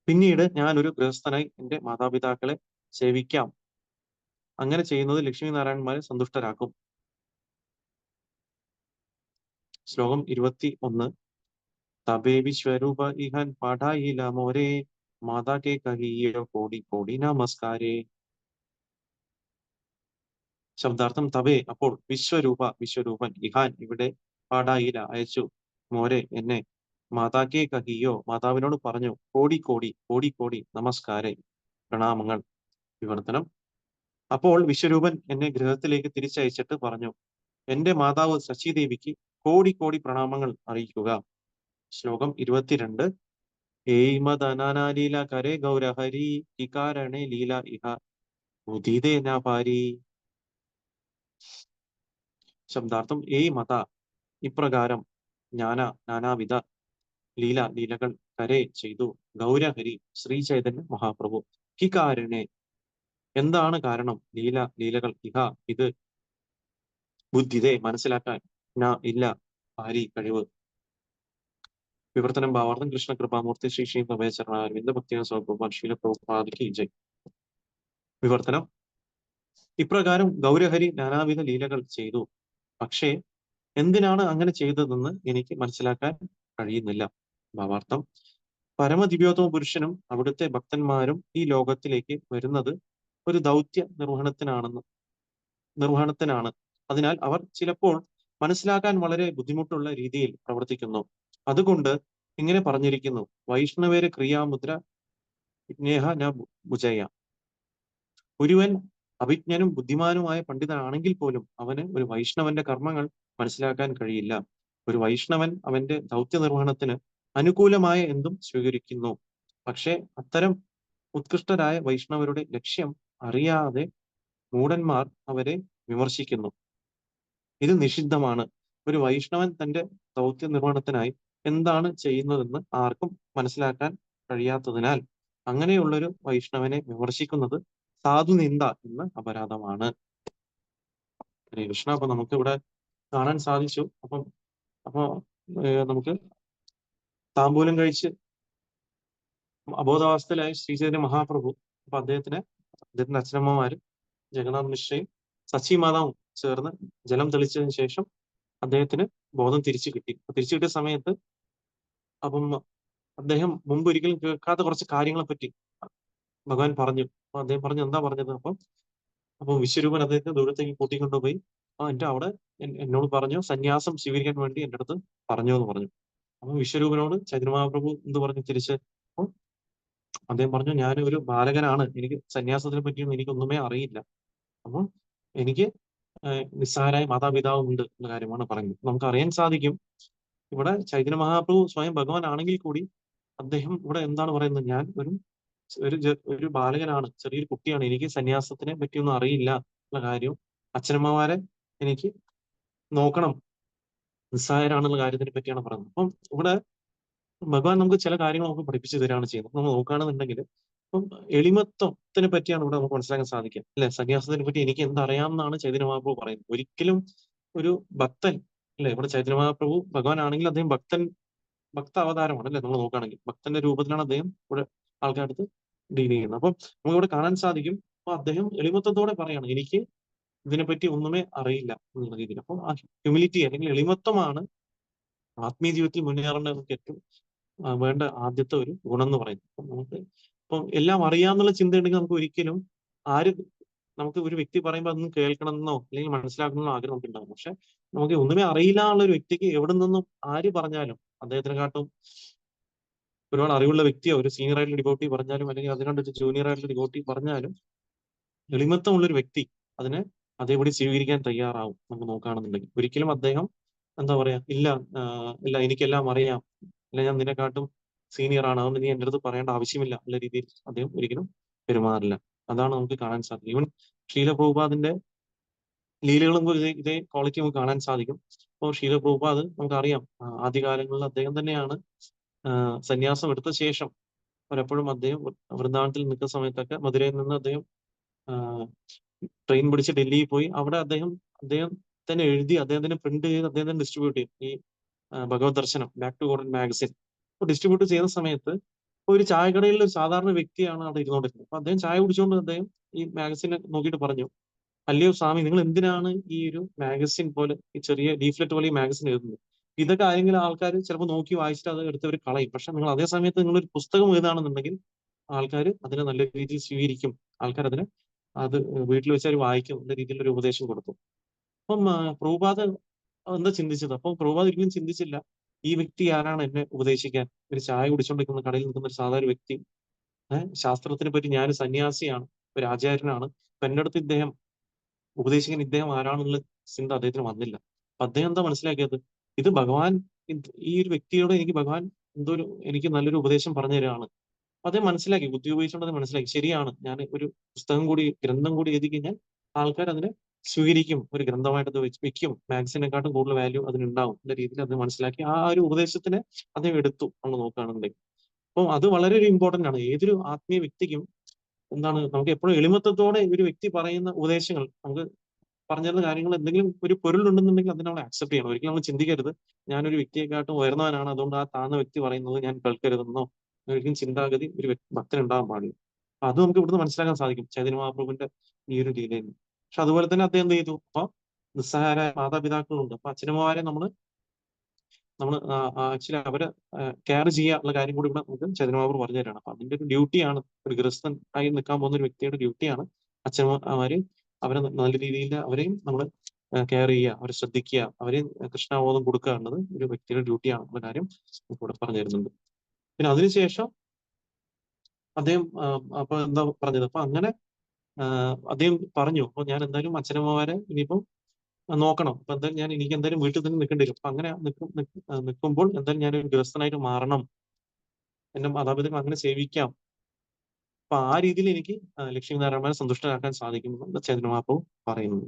പിന്നീട് ഞാൻ ഒരു ഗൃഹസ്ഥനായി എന്റെ മാതാപിതാക്കളെ സേവിക്കാം, അങ്ങനെ ചെയ്യുന്നത് ലക്ഷ്മീനാരായണന്മാരെ സന്തുഷ്ടരാക്കും. ശ്ലോകം 21. തബേ വിശ്വരൂപ ഇഹൻ പാഠായില മോരെ മാതാ കെ കഹിയോ കോടി കോടി നമസ്കാരേ. ശബ്ദാർത്ഥം: തബേ അപ്പോൾ, വിശ്വരൂപൻ, ഇഹാൻ ഇവിടെ, പാഠായില അയച്ചു, മോരെ എന്നെ, മാതാക്കെ കഹിയോ മാതാവിനോട് പറഞ്ഞു, കോടി നമസ്കാരേ പ്രണാമങ്ങൾ. വിവർത്തനം: അപ്പോൾ വിശ്വരൂപൻ എന്നെ ഗൃഹത്തിലേക്ക് തിരിച്ചയച്ചിട്ട് പറഞ്ഞു, എന്റെ മാതാവ് ശശിദേവിക്ക് കോടി പ്രണാമങ്ങൾ അറിയിക്കുക. ശ്ലോകം 22. ഏയ് മദനാലീല കരേ ഗൗരഹരി ഇകാരണേ ലീല ഇഹ ഉദിതേനാപാരി. ശബ്ദാർത്ഥം: ഏയ് മത ഇപ്രകാരം, നാനാവിധ, ലീലകൾ കരേ ചെയ്തു, ഗൗരഹരി ശ്രീ ചൈതന്യ മഹാപ്രഭു, ഹികാരണേ എന്താണ് കാരണം, ലീലകൾ, ഇഹ ഇത്, ബുദ്ധിതെ മനസ്സിലാക്കാൻ, ഇല്ല, പാരി കഴിവ്. വിവർത്തനം ഭാവാർത്ഥം കൃഷ്ണ കൃപാമൂർത്തി ശ്രീ ശ്രീ പ്രഭയചരണാരവിന്ദ ഭക്തിയ സ്വപ്രഭാൻ ശീല പ്രഭുപാദിക്ക് ജയ്. വിവർത്തനം: ഇപ്രകാരം ഗൗരഹരി നാനാവിധ ലീലകൾ ചെയ്തു. പക്ഷേ എന്തിനാണ് അങ്ങനെ ചെയ്തതെന്ന് എനിക്ക് മനസ്സിലാക്കാൻ കഴിയുന്നില്ല. ഭാവാർത്ഥം: പരമദിവ്യോത്തമ പുരുഷനും അവിടുത്തെ ഭക്തന്മാരും ഈ ലോകത്തിലേക്ക് വരുന്നത് ഒരു ദൗത്യ നിർവഹണത്തിനാണ്. അതിനാൽ അവർ ചിലപ്പോൾ മനസ്സിലാക്കാൻ വളരെ ബുദ്ധിമുട്ടുള്ള രീതിയിൽ പ്രവർത്തിക്കുന്നു. അതുകൊണ്ട് ഇങ്ങനെ പറഞ്ഞിരിക്കുന്നു: വൈഷ്ണവേര ക്രിയാമുദ്ര വിജ്ഞേഹ ന ഭുജയ. ഒരുവൻ അഭിജ്ഞനും ബുദ്ധിമാനുമായ പണ്ഡിതനാണെങ്കിൽ പോലും അവന് ഒരു വൈഷ്ണവന്റെ കർമ്മങ്ങൾ മനസ്സിലാക്കാൻ കഴിയില്ല. ഒരു വൈഷ്ണവൻ അവന്റെ ദൗത്യ നിർവഹണത്തിന് അനുകൂലമായ എന്തും സ്വീകരിക്കുന്നു. പക്ഷേ അത്തരം ഉത്കൃഷ്ടരായ വൈഷ്ണവരുടെ ലക്ഷ്യം അറിയാതെ മൂഢന്മാർ അവരെ വിമർശിക്കുന്നു. ഇത് നിഷിദ്ധമാണ്. ഒരു വൈഷ്ണവൻ തന്റെ ദൗത്യ നിർവഹണത്തിനായി എന്താണ് ചെയ്യുന്നതെന്ന് ആർക്കും മനസ്സിലാക്കാൻ കഴിയാത്തതിനാൽ അങ്ങനെയുള്ളൊരു വൈഷ്ണവനെ വിമർശിക്കുന്നത് സാധുനിന്ദ എന്ന അപരാധമാണ്. ഹരേ കൃഷ്ണ. അപ്പൊ നമുക്ക് ഇവിടെ കാണാൻ സാധിച്ചു. അപ്പൊ നമുക്ക് താമ്പൂലം കഴിച്ച് അബോധാവസ്ഥയിലായ ശ്രീചൈതന്യ മഹാപ്രഭു, അപ്പൊ അദ്ദേഹത്തിന്റെ അച്ഛനമ്മമാര് ജഗന്നാഥ് മിശ്രയും സച്ചി മാതാവും ചേർന്ന് ജലം തെളിച്ചതിന് ശേഷം അദ്ദേഹത്തിന് ബോധം തിരിച്ചു കിട്ടി. തിരിച്ചു കിട്ടിയ സമയത്ത് അപ്പം അദ്ദേഹം മുമ്പ് ഒരിക്കലും കേൾക്കാത്ത കുറച്ച് കാര്യങ്ങളെ പറ്റി ഭഗവാൻ പറഞ്ഞു. അപ്പൊ അദ്ദേഹം പറഞ്ഞു, എന്താ പറഞ്ഞത്? അപ്പൊ വിശ്വരൂപൻ അദ്ദേഹത്തെ ദൂരത്തേക്ക് കൂട്ടിക്കൊണ്ടുപോയി എന്റെ അവിടെ എന്നോട് പറഞ്ഞു, സന്യാസം സ്വീകരിക്കാൻ വേണ്ടി എന്റെ അടുത്ത് പറഞ്ഞു എന്ന് പറഞ്ഞു. അപ്പൊ വിശ്വരൂപനോട് ചൈതന്യ മഹാപ്രഭു എന്ത് പറഞ്ഞു തിരിച്ച്? അപ്പൊ അദ്ദേഹം പറഞ്ഞു, ഞാൻ ഒരു ബാലകനാണ്, എനിക്ക് സന്യാസത്തിനെ പറ്റിയൊന്നും എനിക്കൊന്നുമേ അറിയില്ല. അപ്പം എനിക്ക് നിസ്സഹാരായ മാതാപിതാവും ഉണ്ട് എന്ന കാര്യമാണ് പറയുന്നത്. നമുക്ക് അറിയാൻ സാധിക്കും ഇവിടെ ചൈതന്യ മഹാപ്രഭു സ്വയം ഭഗവാൻ ആണെങ്കിൽ കൂടി അദ്ദേഹം ഇവിടെ എന്താണ് പറയുന്നത്? ഞാൻ ഒരു ബാലകനാണ്, ചെറിയൊരു കുട്ടിയാണ്, എനിക്ക് സന്യാസത്തിനെ പറ്റിയൊന്നും അറിയില്ല എന്ന കാര്യവും അച്ഛനമ്മമാരെ എനിക്ക് നോക്കണം, നിസ്സഹായരാണെന്നുള്ള കാര്യത്തിനെ പറ്റിയാണ് പറയുന്നത്. അപ്പം ഇവിടെ ഭഗവാൻ നമുക്ക് ചില കാര്യങ്ങൾ നമുക്ക് പഠിപ്പിച്ചു തരികയാണ് ചെയ്യുന്നത്. നമ്മൾ നോക്കുകയാണെന്നുണ്ടെങ്കിൽ ഇപ്പം എളിമത്വത്തിനെ പറ്റിയാണ് ഇവിടെ നമുക്ക് മനസ്സിലാക്കാൻ സാധിക്കുക, അല്ലെ? സന്യാസത്തിനെ പറ്റി എനിക്ക് എന്തറിയാമെന്നാണ് ചൈതന്യ മഹാപ്രഭു പറയുന്നത്. ഒരിക്കലും ഒരു ഭക്തൻ, അല്ലെ? ഇവിടെ ചൈതന്യ മഹാപ്രഭു ഭഗവാൻ ആണെങ്കിൽ അദ്ദേഹം ഭക്ത അവതാരമാണ്, അല്ലെ? നമ്മൾ നോക്കുകയാണെങ്കിൽ ഭക്തന്റെ രൂപത്തിലാണ് അദ്ദേഹം ഇവിടെ ആൾക്കാരടുത്ത് ഡീൽ ചെയ്യുന്നത്. അപ്പം നമുക്ക് ഇവിടെ കാണാൻ സാധിക്കും, അപ്പൊ അദ്ദേഹം എളിമത്വത്തോടെ പറയാണ്, എനിക്ക് ഇതിനെപ്പറ്റി ഒന്നുമേ അറിയില്ല എന്നുള്ള രീതിയിൽ. അപ്പം ആ ഹ്യൂമിലിറ്റി അല്ലെങ്കിൽ എളിമത്വമാണ് ആത്മീയ ജീവിതത്തിൽ മുന്നേറേണ്ട നമുക്ക് ഏറ്റവും വേണ്ട ആദ്യത്തെ ഒരു ഗുണം എന്ന് പറയുന്നത്. ഇപ്പം എല്ലാം അറിയാമെന്നുള്ള ചിന്ത ഉണ്ടെങ്കിൽ നമുക്ക് ഒരിക്കലും നമുക്ക് ഒരു വ്യക്തി പറയുമ്പോൾ അതൊന്നും കേൾക്കണമെന്നോ അല്ലെങ്കിൽ മനസ്സിലാക്കണമെന്നോ ആഗ്രഹം നമുക്ക് ഉണ്ടാകും. പക്ഷെ നമുക്ക് ഒന്നുമേ അറിയില്ല എന്നുള്ള ഒരു വ്യക്തിക്ക് എവിടെ നിന്നും ആര് പറഞ്ഞാലും, അദ്ദേഹത്തിനെക്കാട്ടും ഒരുപാട് അറിവുള്ള വ്യക്തിയോ ഒരു സീനിയർ ആയിട്ടുള്ള ഡിവോട്ടി പറഞ്ഞാലും അല്ലെങ്കിൽ അതിനോട് ജൂനിയർ ആയിട്ടുള്ള ഡിവോട്ടി പറഞ്ഞാലും എളിമത്വമുള്ളൊരു വ്യക്തി അതിനെ അതേപടി സ്വീകരിക്കാൻ തയ്യാറാവും. നമുക്ക് നോക്കുകയാണെന്നുണ്ടെങ്കിൽ ഒരിക്കലും അദ്ദേഹം എന്താ പറയാ, ഇല്ല എനിക്കെല്ലാം അറിയാം, അല്ല ഞാൻ നിന്നെക്കാട്ടും സീനിയർ ആണ്, അതൊന്നും നീ എൻ്റെ അടുത്ത് പറയേണ്ട ആവശ്യമില്ല എന്ന രീതിയിൽ അദ്ദേഹം ഒരിക്കലും പെരുമാറില്ല. അതാണ് നമുക്ക് കാണാൻ സാധിക്കും. ഈവൻ ഷീല പ്രഭുപാദിന്റെ ലീലകളും ഇതേ ക്വാളിറ്റി നമുക്ക് കാണാൻ സാധിക്കും. അപ്പോൾ ഷീല പ്രഭുപാദ് നമുക്കറിയാം, ആദ്യകാലങ്ങളിൽ അദ്ദേഹം തന്നെയാണ് സന്യാസം എടുത്ത ശേഷം പലപ്പോഴും അദ്ദേഹം വൃന്ദാവനത്തിൽ നിൽക്കുന്ന സമയത്തൊക്കെ മധുരയിൽ നിന്ന് അദ്ദേഹം ട്രെയിൻ പിടിച്ച് ഡൽഹിയിൽ പോയി അവിടെ അദ്ദേഹം തന്നെ എഴുതി, അദ്ദേഹം തന്നെ പ്രിന്റ് ചെയ്ത് അദ്ദേഹം തന്നെ ഡിസ്ട്രിബ്യൂട്ട് ചെയ്യും ഈ ഭഗവത് ദർശനം ബാക്ക് ടു ഗോഡൻ മാഗസിൻ. അപ്പൊ ഡിസ്ട്രിബ്യൂട്ട് ചെയ്യുന്ന സമയത്ത് ഒരു ചായക്കടയിൽ ഒരു സാധാരണ വ്യക്തിയാണ് അവിടെ ഇരുന്നോണ്ടിരുന്നത്. അപ്പൊ അദ്ദേഹം ചായ കുടിച്ചുകൊണ്ട് അദ്ദേഹം ഈ മാഗസിനെ നോക്കിയിട്ട് പറഞ്ഞു, അല്ലയോ സ്വാമി, നിങ്ങൾ എന്തിനാണ് ഈ ഒരു മാഗസിൻ പോലെ ഈ ചെറിയ ലീഫ്ലെറ്റ് പോലെ ഈ മാഗസിൻ എഴുതുന്നത്? ഇതൊക്കെ ആരെങ്കിലും ആൾക്കാർ ചിലപ്പോൾ നോക്കി വായിച്ചിട്ട് അത് എടുത്തവർ കളയും. പക്ഷെ നിങ്ങൾ അതേ സമയത്ത് നിങ്ങളൊരു പുസ്തകം എഴുതാണെന്നുണ്ടെങ്കിൽ ആൾക്കാർ അതിനെ നല്ല രീതിയിൽ സ്വീകരിക്കും, ആൾക്കാർ അത് വീട്ടിൽ വെച്ച് അവർ വായിക്കും എന്ന രീതിയിലുള്ള ഒരു ഉപദേശം കൊടുത്തു. അപ്പം പ്രഭുപാദ് എന്താ ചിന്തിച്ചത്? അപ്പം പ്രഭുപാദ് ഒരിക്കലും ചിന്തിച്ചില്ല ഈ വ്യക്തി ആരാണ് എന്നെ ഉപദേശിക്കാൻ. ഒരു ചായ കുടിച്ചുകൊണ്ടിരിക്കുന്ന കടയിൽ നിൽക്കുന്ന ഒരു സാധാരണ വ്യക്തി, ശാസ്ത്രത്തിനെ പറ്റി ഞാൻ സന്യാസിയാണ്, ഒരു ആചാര്യനാണ്, അപ്പൊ എൻ്റെ അടുത്ത് ഇദ്ദേഹം ഉപദേശിക്കാൻ ഇദ്ദേഹം ആരാണെന്നുള്ള ചിന്ത അദ്ദേഹത്തിന് വന്നില്ല. അപ്പൊ അദ്ദേഹം എന്താ മനസ്സിലാക്കിയത്? ഇത് ഭഗവാൻ, ഈ ഒരു വ്യക്തിയോട് ഭഗവാൻ എനിക്ക് നല്ലൊരു ഉപദേശം പറഞ്ഞു തരികയാണ്. അപ്പൊ അദ്ദേഹം മനസ്സിലാക്കി, ബുദ്ധി ഉപയോഗിച്ചുകൊണ്ട് അത് മനസ്സിലാക്കി, ശരിയാണ്, ഞാൻ ഒരു ഗ്രന്ഥം കൂടി എഴുതി കഴിഞ്ഞാൽ ആൾക്കാർ അതിനെ സ്വീകരിക്കും, ഒരു ഗ്രന്ഥമായിട്ട് അത് വെക്കും, മാഗസിനെക്കാട്ടും കൂടുതൽ വാല്യൂ അതിനുണ്ടാവും എന്ന രീതിയിൽ അത് മനസ്സിലാക്കി ആ ഒരു ഉപദേശത്തിനെ അദ്ദേഹം എടുത്തു നമ്മൾ നോക്കുകയാണെന്നുണ്ടെങ്കിൽ. അപ്പം അത് വളരെ ഒരു ഇമ്പോർട്ടന്റ് ആണ്. ഏതൊരു ആത്മീയ വ്യക്തിക്കും നമുക്ക് എപ്പോഴും എളിമത്വത്തോടെ ഒരു വ്യക്തി പറയുന്ന ഉപദേശങ്ങൾ നമുക്ക് പറഞ്ഞിരുന്ന കാര്യങ്ങൾ എന്തെങ്കിലും ഒരു പൊരുളുണ്ടെന്നുണ്ടെങ്കിൽ അതിനെ നമ്മൾ ആക്സെപ്റ്റ് ചെയ്യണം. ഒരിക്കലും നമ്മൾ ചിന്തിക്കരുത് ഞാനൊരു വ്യക്തിയെക്കാട്ടും ഉയർന്നവനാണ്, അതുകൊണ്ട് ആ താഴ്ന്ന വ്യക്തി പറയുന്നത് ഞാൻ കേൾക്കരുതെന്നോ ഒരിക്കലും ചിന്താഗതി ഒരു ഭക്തന് ഉണ്ടാകാൻ പാടില്ല. അപ്പൊ അത് നമുക്ക് ഇവിടുന്ന് മനസ്സിലാക്കാൻ സാധിക്കും ചൈതന്യ മഹാപ്രഭുവിന്റെ ഈ ഒരു രീതിയിൽ. പക്ഷെ അതുപോലെ തന്നെ അദ്ദേഹം എന്ത് ചെയ്തു? അപ്പൊ നിസ്സഹായരായ മാതാപിതാക്കളുണ്ട്. അപ്പൊ അച്ഛനമ്മമാരെ നമ്മൾ ആക്ച്വലി അവരെ കെയർ ചെയ്യാനുള്ള കാര്യം കൂടി ഇവിടെ നമുക്ക് ചൈതന്യ മഹാപ്രഭു പറഞ്ഞു തരാണ്. അപ്പൊ അതിന്റെ ഒരു ഡ്യൂട്ടിയാണ്, ഒരു ഗൃഹസ്ഥൻ ആയി നിൽക്കാൻ പോകുന്ന ഒരു വ്യക്തിയുടെ ഡ്യൂട്ടിയാണ് അച്ഛനമ്മമാര് അവരെ നല്ല രീതിയിൽ അവരെയും നമ്മൾ കെയർ ചെയ്യുക, അവരെ ശ്രദ്ധിക്കുക, അവരെയും കൃഷ്ണാബോധം കൊടുക്കുക എന്നത് ഒരു വ്യക്തിയുടെ ഡ്യൂട്ടിയാണെന്നുള്ള കാര്യം ഇവിടെ പറഞ്ഞു തരുന്നുണ്ട്. പിന്നെ അതിനുശേഷം അദ്ദേഹം അപ്പൊ എന്താ പറഞ്ഞത്? അപ്പൊ അങ്ങനെ അദ്ദേഹം പറഞ്ഞു, അപ്പൊ ഞാൻ എന്തായാലും അച്ഛനമ്മമാരെ ഇനിയിപ്പം നോക്കണം. അപ്പൊ എന്തായാലും എനിക്ക് എന്തായാലും വീട്ടിൽ തന്നെ നിൽക്കേണ്ടി വരും. അപ്പൊ അങ്ങനെ നിൽക്കുമ്പോൾ എന്തായാലും ഞാനൊരു ഗൃഹസ്ഥനായിട്ട് മാറണം, എന്റെ മാതാപിതാക്കൾ അങ്ങനെ സേവിക്കാം. അപ്പൊ ആ രീതിയിൽ എനിക്ക് ലക്ഷ്മീനാരായണനെ സന്തുഷ്ടരാക്കാൻ സാധിക്കുമെന്ന് ചൈതന്യ മഹാപ്രഭു പറയുന്നത്.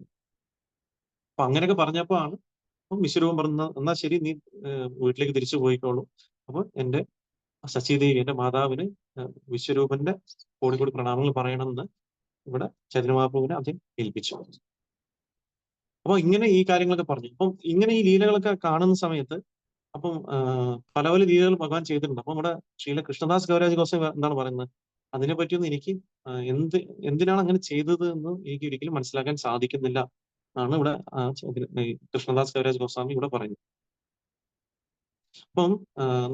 അപ്പൊ അങ്ങനെയൊക്കെ പറഞ്ഞപ്പോ ആണ് വിശ്വരൂപം പറഞ്ഞ, എന്നാ ശരി, നീ വീട്ടിലേക്ക് തിരിച്ചു പോയിക്കോളൂ. അപ്പൊ എന്റെ ശശിദേവി, എന്റെ മാതാവിന് വിശ്വരൂപന്റെ കോടി കോടി പ്രണാമങ്ങൾ പറയണമെന്ന് ഇവിടെ ചൈതന്യ മഹാപ്രഭുവിനെ അദ്ദേഹം ഏൽപ്പിച്ചു. അപ്പൊ ഇങ്ങനെ ഈ കാര്യങ്ങളൊക്കെ പറഞ്ഞു. അപ്പം ഇങ്ങനെ ഈ ലീലകളൊക്കെ കാണുന്ന സമയത്ത് അപ്പം പല പല ലീലകൾ ഭഗവാൻ ചെയ്തിട്ടുണ്ട്. അപ്പൊ നമ്മുടെ ശ്രീല കൃഷ്ണദാസ് കവിരാജ് ഗോസ്വാമി എന്താണ് പറയുന്നത്? അതിനെ പറ്റിയൊന്നും എനിക്ക് എന്തിനാണ് അങ്ങനെ ചെയ്തത് എന്ന് എനിക്ക് ഒരിക്കലും മനസ്സിലാക്കാൻ സാധിക്കുന്നില്ല എന്നാണ് ഇവിടെ കൃഷ്ണദാസ് കവിരാജ് ഗോസ്വാമി ഇവിടെ പറയുന്നത്. അപ്പം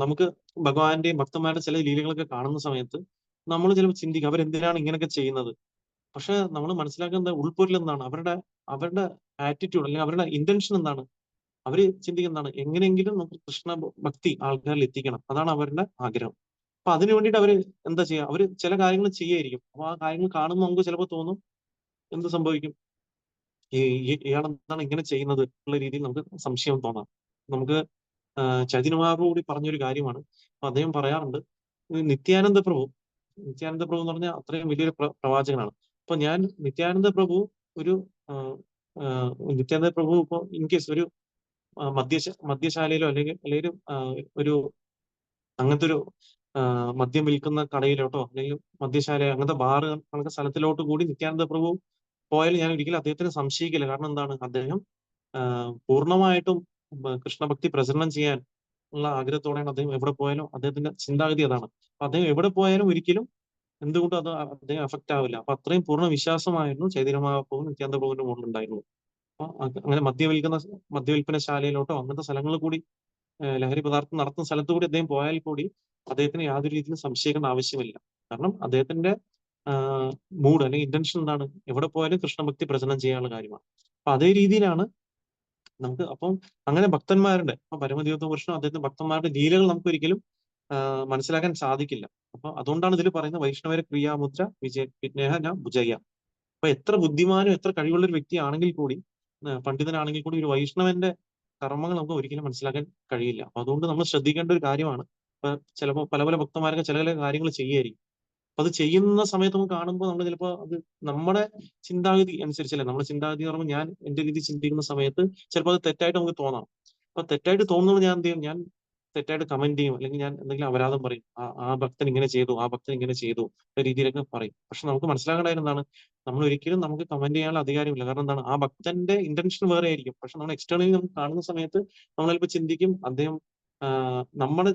നമുക്ക് ഭഗവാന്റെയും ഭക്തന്മാരുടെ ചില ലീലകളൊക്കെ കാണുന്ന സമയത്ത് നമ്മൾ ചിലപ്പോൾ ചിന്തിക്കും അവരെന്തിനാണ് ഇങ്ങനെയൊക്കെ ചെയ്യുന്നത്. പക്ഷെ നമ്മൾ മനസ്സിലാക്കേണ്ട ഉൾപ്പൊരുൾ എന്താണ്, അവരുടെ ആറ്റിറ്റ്യൂഡ് അല്ലെങ്കിൽ അവരുടെ ഇന്റൻഷൻ എന്താണ്? അവര് ചിന്തിക്കുന്നതാണ് എങ്ങനെയെങ്കിലും നമുക്ക് കൃഷ്ണ ഭക്തി ആൾക്കാരിൽ എത്തിക്കണം, അതാണ് അവരുടെ ആഗ്രഹം. അപ്പൊ അതിനു വേണ്ടിയിട്ട് അവര് എന്താ ചെയ്യുക? അവര് ചില കാര്യങ്ങൾ ചെയ്യായിരിക്കും. അപ്പൊ ആ കാര്യങ്ങൾ കാണുമ്പോൾ നമുക്ക് ചിലപ്പോൾ തോന്നും എന്ത് സംഭവിക്കും, ഇയാളെന്താണ് ഇങ്ങനെ ചെയ്യുന്നത് എന്നുള്ള രീതിയിൽ നമുക്ക് സംശയം തോന്നാം. നമുക്ക് ചൈതന്യ മഹാപ്രഭു കൂടി പറഞ്ഞൊരു കാര്യമാണ്. അപ്പൊ അദ്ദേഹം പറയാറുണ്ട്, നിത്യാനന്ദ പ്രഭു എന്ന് പറഞ്ഞാൽ അത്രയും വലിയൊരു പ്രവാചകനാണ്. അപ്പൊ ഞാൻ നിത്യാനന്ദ പ്രഭു ഒരു നിത്യാനന്ദ പ്രഭു ഇപ്പൊ ഇൻ കേസ് ഒരു മദ്യശാലയിലോ അല്ലെങ്കിൽ ഒരു അങ്ങനത്തെ ഒരു മദ്യം വിൽക്കുന്ന കടയിലോട്ടോ അല്ലെങ്കിൽ മദ്യശാല അങ്ങനത്തെ ബാറ് അങ്ങനത്തെ സ്ഥലത്തിലോട്ട് കൂടി നിത്യാനന്ദ പ്രഭു പോയാൽ ഞാൻ ഒരിക്കലും അദ്ദേഹത്തിന് സംശയിക്കില്ല. കാരണം എന്താണ്? അദ്ദേഹം പൂർണ്ണമായിട്ടും കൃഷ്ണഭക്തി പ്രചരണം ചെയ്യാൻ ഉള്ള ആഗ്രഹത്തോടെയാണ് അദ്ദേഹം എവിടെ പോയാലും അദ്ദേഹത്തിന്റെ ചിന്താഗതി അതാണ്. അപ്പൊ അദ്ദേഹം എവിടെ പോയാലും ഒരിക്കലും എന്തുകൊണ്ടും അത് അദ്ദേഹം അഫക്റ്റ് ആവില്ല. അപ്പൊ അത്രയും പൂർണ്ണ വിശ്വാസമായിരുന്നു ചൈതന്യ മഹാപ്രഭു നിത്യാനന്ദ പ്രഭുവിന്റെ മുകളിൽ ഉണ്ടായിരുന്നത്. അപ്പൊ അങ്ങനെ മദ്യവിൽപ്പനശാലയിലോട്ടോ അങ്ങനത്തെ സ്ഥലങ്ങളിൽ കൂടി ലഹരി പദാർത്ഥം നടത്തുന്ന സ്ഥലത്തു കൂടി അദ്ദേഹം പോയാൽ കൂടി അദ്ദേഹത്തിന് യാതൊരു രീതിയിലും സംശയിക്കേണ്ട ആവശ്യമില്ല. കാരണം അദ്ദേഹത്തിന്റെ മൂഡ് അല്ലെങ്കിൽ ഇന്റൻഷൻ എന്താണ്? എവിടെ പോയാലും കൃഷ്ണഭക്തി പ്രചരണം ചെയ്യാനുള്ള കാര്യമാണ്. അപ്പൊ അതേ രീതിയിലാണ് നമുക്ക് അപ്പം അങ്ങനെ ഭക്തന്മാരുടെ പരമദൈവത്വ പുരുഷനും അദ്ദേഹത്തിന്റെ ഭക്തന്മാരുടെ ലീലകൾ നമുക്ക് ഒരിക്കലും മനസ്സിലാക്കാൻ സാധിക്കില്ല. അപ്പൊ അതുകൊണ്ടാണ് ഇതിൽ പറയുന്നത് വൈഷ്ണവരെ ക്രിയാമുദ്ര വിജ്ഞേഹ ന ഭുജയ. അപ്പൊ എത്ര ബുദ്ധിമാനും എത്ര കഴിവുള്ള ഒരു വ്യക്തിയാണെങ്കിൽ കൂടി പണ്ഡിതനാണെങ്കിൽ കൂടി ഒരു വൈഷ്ണവന്റെ കർമ്മങ്ങൾ നമുക്ക് ഒരിക്കലും മനസ്സിലാക്കാൻ കഴിയില്ല. അപ്പൊ അതുകൊണ്ട് നമ്മൾ ശ്രദ്ധിക്കേണ്ട ഒരു കാര്യമാണ്. ഇപ്പൊ ചിലപ്പോൾ പല പല ഭക്തന്മാരൊക്കെ ചില ചില കാര്യങ്ങൾ ചെയ്യായിരിക്കും. അപ്പൊ അത് ചെയ്യുന്ന സമയത്ത് നമുക്ക് കാണുമ്പോൾ നമ്മൾ ചിലപ്പോൾ അത് നമ്മുടെ ചിന്താഗതി അനുസരിച്ചല്ലേ, നമ്മുടെ ചിന്താഗതി എന്ന് പറയുമ്പോൾ ഞാൻ എന്റെ രീതി ചിന്തിക്കുന്ന സമയത്ത് ചിലപ്പോൾ അത് തെറ്റായിട്ട് നമുക്ക് തോന്നാം. അപ്പൊ തെറ്റായിട്ട് തോന്നുന്നത് ഞാൻ എന്ത് ചെയ്യും? ഞാൻ തെറ്റായിട്ട് കമന്റ് ചെയ്യും, അല്ലെങ്കിൽ ഞാൻ എന്തെങ്കിലും അപരാധം പറയും. ആ ഭക്തൻ ഇങ്ങനെ ചെയ്തു, ആ ഭക്തൻ ഇങ്ങനെ ചെയ്തു എന്ന രീതിയിലൊക്കെ പറയും. പക്ഷെ നമുക്ക് മനസ്സിലാക്കേണ്ട കാര്യം എന്താണ്? നമ്മൾ ഒരിക്കലും നമുക്ക് കമന്റ് ചെയ്യാനുള്ള അധികാരമില്ല. കാരണം എന്താണ്? ആ ഭക്തന്റെ ഇന്റൻഷൻ വേറെ ആയിരിക്കും. പക്ഷെ നമ്മൾ എക്സ്റ്റേണലി നമുക്ക് കാണുന്ന സമയത്ത് നമ്മൾ ചിലപ്പോൾ ചിന്തിക്കും അദ്ദേഹം നമ്മുടെ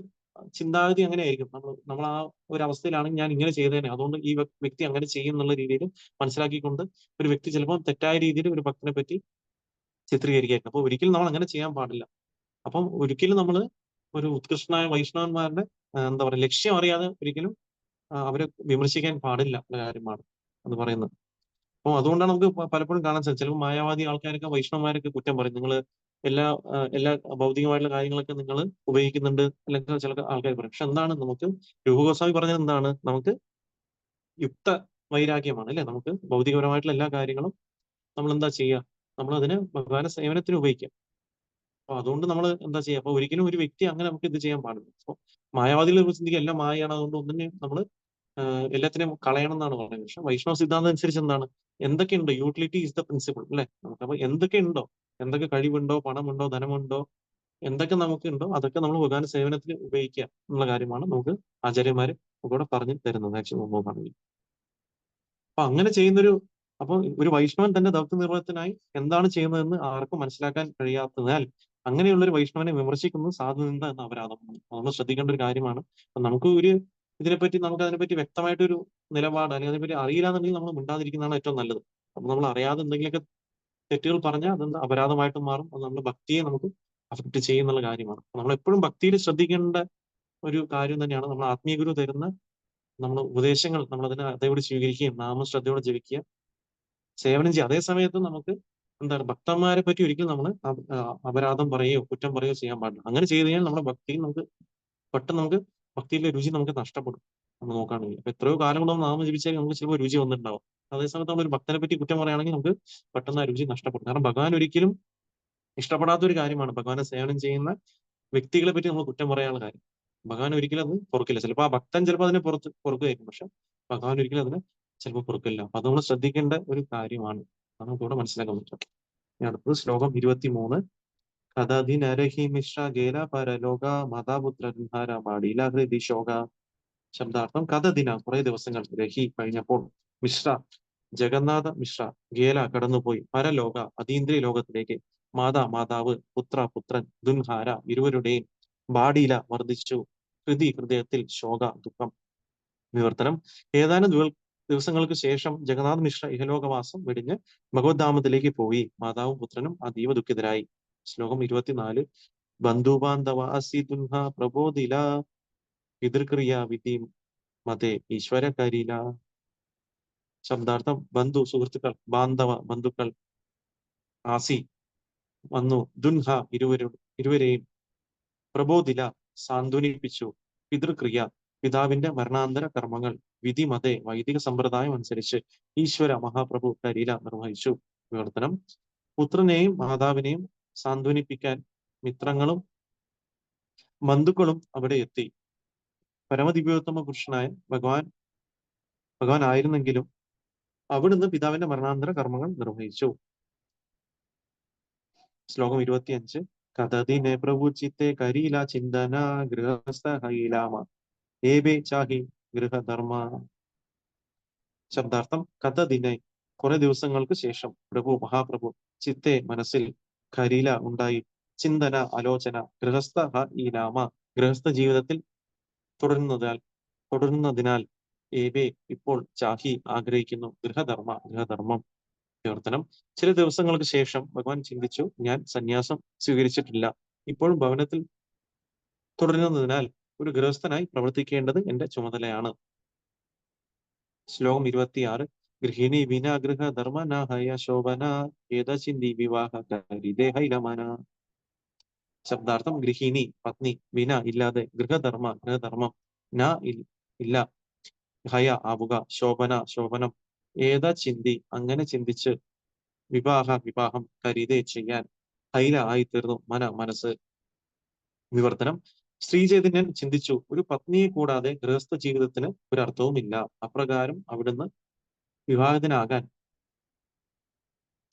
ചിന്താഗതി അങ്ങനെ ആയിരിക്കും. നമ്മൾ ആ ഒരു അവസ്ഥയിലാണെങ്കിൽ ഞാൻ ഇങ്ങനെ ചെയ്തേനെ, അതുകൊണ്ട് ഈ വ്യക്തി അങ്ങനെ ചെയ്യും എന്നുള്ള രീതിയിൽ മനസ്സിലാക്കിക്കൊണ്ട് ഒരു വ്യക്തി ചിലപ്പോൾ തെറ്റായ രീതിയിൽ ഒരു ഭക്തനെ പറ്റി ചിത്രീകരിക്കുകയായിരിക്കും. അപ്പൊ ഒരിക്കലും നമ്മൾ അങ്ങനെ ചെയ്യാൻ പാടില്ല. അപ്പം ഒരിക്കലും നമ്മൾ ഒരു ഉത്കൃഷ്ടനായ വൈഷ്ണവന്മാരുടെ എന്താ പറയുക ലക്ഷ്യം അറിയാതെ ഒരിക്കലും അവരെ വിമർശിക്കാൻ പാടില്ല എന്ന കാര്യമാണ് അത് പറയുന്നത്. അപ്പൊ അതുകൊണ്ടാണ് നമുക്ക് പലപ്പോഴും കാണാൻ സാധിച്ചത് ചിലപ്പോൾ മായാവാദി ആൾക്കാരൊക്കെ വൈഷ്ണവന്മാരൊക്കെ കുറ്റം പറയും. നിങ്ങൾ എല്ലാ ഭൗതികമായിട്ടുള്ള കാര്യങ്ങളൊക്കെ നിങ്ങൾ ഉപയോഗിക്കുന്നുണ്ട് അല്ലെങ്കിൽ ചില ആൾക്കാർ പറയും. പക്ഷെ എന്താണ് നമുക്ക് രൂപഗോസ്വാമി പറഞ്ഞത്? എന്താണ്? നമുക്ക് യുക്ത വൈരാഗ്യമാണ് അല്ലെ? നമുക്ക് ഭൗതികപരമായിട്ടുള്ള എല്ലാ കാര്യങ്ങളും നമ്മൾ എന്താ ചെയ്യുക? നമ്മൾ അതിന് ഭഗവാന്റെ സേവനത്തിന് ഉപയോഗിക്കുക. അപ്പൊ അതുകൊണ്ട് നമ്മൾ എന്താ ചെയ്യുക? അപ്പൊ ഒരിക്കലും ഒരു വ്യക്തി അങ്ങനെ നമുക്ക് ഇത് ചെയ്യാൻ പാടില്ല. അപ്പൊ മായാവാദികളെ കുറിച്ച് ചിന്തിക്കുക എല്ലാം മായയാണ്, അതുകൊണ്ട് ഒന്നിനെ നമ്മൾ എല്ലാത്തിനെയും കളയണം എന്നാണ് പറയുന്നത്. പക്ഷെ വൈഷ്ണവ സിദ്ധാന്തം അനുസരിച്ച് എന്താണ്? എന്തൊക്കെയുണ്ട്? യൂട്ടിലിറ്റി ഈസ് ദ പ്രിൻസിപ്പിൾ അല്ലെ? നമുക്ക് അപ്പൊ എന്തൊക്കെ ഉണ്ടോ, എന്തൊക്കെ കഴിവുണ്ടോ, പണമുണ്ടോ, ധനമുണ്ടോ, എന്തൊക്കെ നമുക്കുണ്ടോ അതൊക്കെ നമ്മൾ ഭഗവാന്റെ സേവനത്തിന് ഉപയോഗിക്കുക എന്നുള്ള കാര്യമാണ് നമുക്ക് ആചാര്യന്മാര് ഇവിടെ പറഞ്ഞു തരുന്നത്. ആക്ച്വലി മുമ്പോട്ടാണെങ്കിൽ അപ്പൊ അങ്ങനെ ചെയ്യുന്നൊരു അപ്പോൾ ഒരു വൈഷ്ണവൻ തന്റെ ദൗത്യ നിർവഹണത്തിനായി എന്താണ് ചെയ്യുന്നതെന്ന് ആർക്കും മനസ്സിലാക്കാൻ കഴിയാത്തതിനാൽ അങ്ങനെയുള്ള ഒരു വൈഷ്ണവനെ വിമർശിക്കുന്നത് സാധുനിന്ദ എന്ന അപരാധമാണ്. നമ്മൾ ശ്രദ്ധിക്കേണ്ട ഒരു കാര്യമാണ്. അപ്പൊ നമുക്ക് നമുക്ക് അതിനെപ്പറ്റി വ്യക്തമായിട്ടൊരു നിലപാട് അല്ലെങ്കിൽ അതിനെപ്പറ്റി അറിയില്ല എന്നുണ്ടെങ്കിൽ നമ്മൾ മിണ്ടാതിരിക്കുന്നതാണ് ഏറ്റവും നല്ലത്. അപ്പൊ നമ്മൾ അറിയാതെ എന്തെങ്കിലുമൊക്കെ തെറ്റുകൾ പറഞ്ഞാൽ അതെന്താ അപരാധമായിട്ട് മാറും. അത് നമ്മുടെ ഭക്തിയെ നമുക്ക് അഫക്ട് ചെയ്യുന്നുള്ള കാര്യമാണ്. അപ്പൊ നമ്മൾ എപ്പോഴും ഭക്തിയിൽ ശ്രദ്ധിക്കേണ്ട ഒരു കാര്യം തന്നെയാണ് നമ്മൾ ആത്മീയ ഗുരു തരുന്ന നമ്മൾ ഉപദേശങ്ങൾ നമ്മൾ അതിനെ അതേപടി സ്വീകരിക്കുകയും നാമശ്രദ്ധയോടെ ജപിക്കുക, സേവനം ചെയ്യുക. അതേ സമയത്ത് നമുക്ക് എന്താണ് ഭക്തന്മാരെ പറ്റി ഒരിക്കലും നമ്മൾ അപരാധം പറയുകയോ കുറ്റം പറയുകയോ ചെയ്യാൻ പാടില്ല. അങ്ങനെ ചെയ്ത് കഴിഞ്ഞാൽ നമ്മുടെ ഭക്തിയിൽ നമുക്ക് ഭക്തിയിലെ രുചി നമുക്ക് നഷ്ടപ്പെടും. നമ്മൾ നോക്കുകയാണെങ്കിൽ അപ്പൊ എത്രയോ കാലം കൊണ്ട് നമ്മൾ നാമം ജപിച്ചാൽ നമുക്ക് ചിലപ്പോൾ രുചി വന്നിട്ടുണ്ടാവും. അതേസമയത്ത് നമ്മൾ ഒരു ഭക്തനെ പറ്റി കുറ്റം പറയുകയാണെങ്കിൽ നമുക്ക് പെട്ടെന്ന് ആ രുചി നഷ്ടപ്പെടും. കാരണം ഭഗവാൻ ഒരിക്കലും ഇഷ്ടപ്പെടാത്ത ഒരു കാര്യമാണ് ഭഗവാനെ സേവനം ചെയ്യുന്ന വ്യക്തികളെ പറ്റി നമ്മൾ കുറ്റം പറയാനുള്ള കാര്യം. ഭഗവാൻ ഒരിക്കലും അത് പൊറുക്കില്ല. ചിലപ്പോൾ ആ ഭക്തൻ ചിലപ്പോൾ അതിനെ പൊറുക്കുകയായിരിക്കും, പക്ഷെ ഭഗവാൻ ഒരിക്കലും അതിനെ ചിലപ്പോൾ പൊറുക്കില്ല. അപ്പൊ അത് നമ്മൾ ശ്രദ്ധിക്കേണ്ട ഒരു കാര്യമാണ്. അത് നമുക്കിവിടെ മനസ്സിലാക്കാൻ പറ്റും. ഇനി അടുത്തത് ശ്ലോകം 23. കഥതിനരഹി മിശ്ര ഗേല പരലോക മാതാപുത്രൻഹാര പാടില ഹൃദി ശോക. ശബ്ദാർത്ഥം കഥദിന കുറെ ദിവസങ്ങൾ, രഹി കഴിഞ്ഞപ്പോൾ, മിശ്ര ജഗന്നാഥ മിശ്ര, ഗേല കടന്നുപോയി, പരലോക അതീന്ദ്രിയ ലോകത്തിലേക്ക്, മാതാവ്, പുത്രൻ, ദുൻഹാര ഇരുവരുടെയും, ബാഡീല വർദ്ധിച്ചു, ഹൃദയത്തിൽ ശോക ദുഃഖം. വിവർത്തനം: ഏതാനും ദിവസങ്ങൾക്ക് ശേഷം ജഗന്നാഥ മിശ്ര ഇഹലോകവാസം വെടിഞ്ഞ് ഭഗവദ്ധാമത്തിലേക്ക് പോയി. മാതാവും പുത്രനും അതീവ ദുഃഖിതരായി. ശ്ലോകം 24. ബന്ധുബാന്ധവാസി ദുൻഹ പ്രബോധില, പിതൃക്രിയ വിധി മതേ ഈശ്വരകരില. ശബ്ദാർത്ഥം: ബന്ധു സുഹൃത്തുക്കൾ, ബാന്ധവ ബന്ധുക്കൾ, ആസി വന്നു, ദുൻഹ ഇരുവരെയും, പ്രബോധില സാന്ത്വനിപ്പിച്ചു, പിതൃക്രിയ പിതാവിന്റെ മരണാന്തര കർമ്മങ്ങൾ, വിധിമതേ വൈദിക സമ്പ്രദായം അനുസരിച്ച്, ഈശ്വര മഹാപ്രഭു കരില നിർവഹിച്ചു. വിവർത്തനം: പുത്രനെയും മാതാവിനെയും സാന്ത്വനിപ്പിക്കാൻ മിത്രങ്ങളും ബന്ധുക്കളും അവിടെ എത്തി. പരമദിവ്യോത്തമ പുരുഷനായ ഭഗവാൻ ആയിരുന്നെങ്കിലും അവിടുന്ന് പിതാവിന്റെ മരണാന്തര കർമ്മങ്ങൾ നിർവഹിച്ചു. ശ്ലോകം 25. കഥദിനെ പ്രഭു ചിത്തെ കരില ചിന്തന ഗൃഹസ്ഥ ഹൈലാമ ഏബേ ചാഹി ഗൃഹധർമ്മ. ശബ്ദാർത്ഥം: കഥദിനെ കുറെ ദിവസങ്ങൾക്ക് ശേഷം, മഹാപ്രഭു ചിത്തെ മനസ്സിൽ, ഖരീല ഉണ്ടായി, ചിന്തന ആലോചന, ഗൃഹസ്ഥ ഹൈലാമ ഗൃഹസ്ഥ ജീവിതത്തിൽ തുടരുന്നതിനാൽ, ഏബേ ഇപ്പോൾ, ചാഹി ആഗ്രഹിക്കുന്നു, ഗൃഹധർമ്മം. വിവർത്തനം: ചില ദിവസങ്ങൾക്ക് ശേഷം ഭഗവാൻ ചിന്തിച്ചു, ഞാൻ സന്യാസം സ്വീകരിച്ചിട്ടില്ല, ഇപ്പോഴും ഭവനത്തിൽ തുടരുന്നതിനാൽ ഒരു ഗൃഹസ്ഥനായി പ്രവർത്തിക്കേണ്ടത് എന്റെ ചുമതലയാണ്. ശ്ലോകം 26. ഗൃഹിണി വിന ഗൃഹധർമ്മ ന ഹയ ശോഭന ഏതചിന്തി വിവാഹ കരിദേഹൈലമന. ശബ്ദാർത്ഥം: ഗൃഹിണി പത്നി, വിന ഇല്ലാതെ, ഗൃഹധർമ്മം ന ഇല്ല, ഹയ ആവുക, ശോഭനം ചിന്തി അങ്ങനെ ചിന്തിച്ച്, വിവാഹം കരിതേ ചെയ്യാൻ, ഹൈല ആയിത്തീർന്നു, മനസ്സ്. വിവർത്തനം: ശ്രീചൈതന്യൻ ചിന്തിച്ചു, ഒരു പത്നിയെ കൂടാതെ ഗൃഹസ്ഥ ജീവിതത്തിന് ഒരു അർത്ഥവുമില്ല. അപ്രകാരം അവിടുന്ന് വിവാഹിതനാകാൻ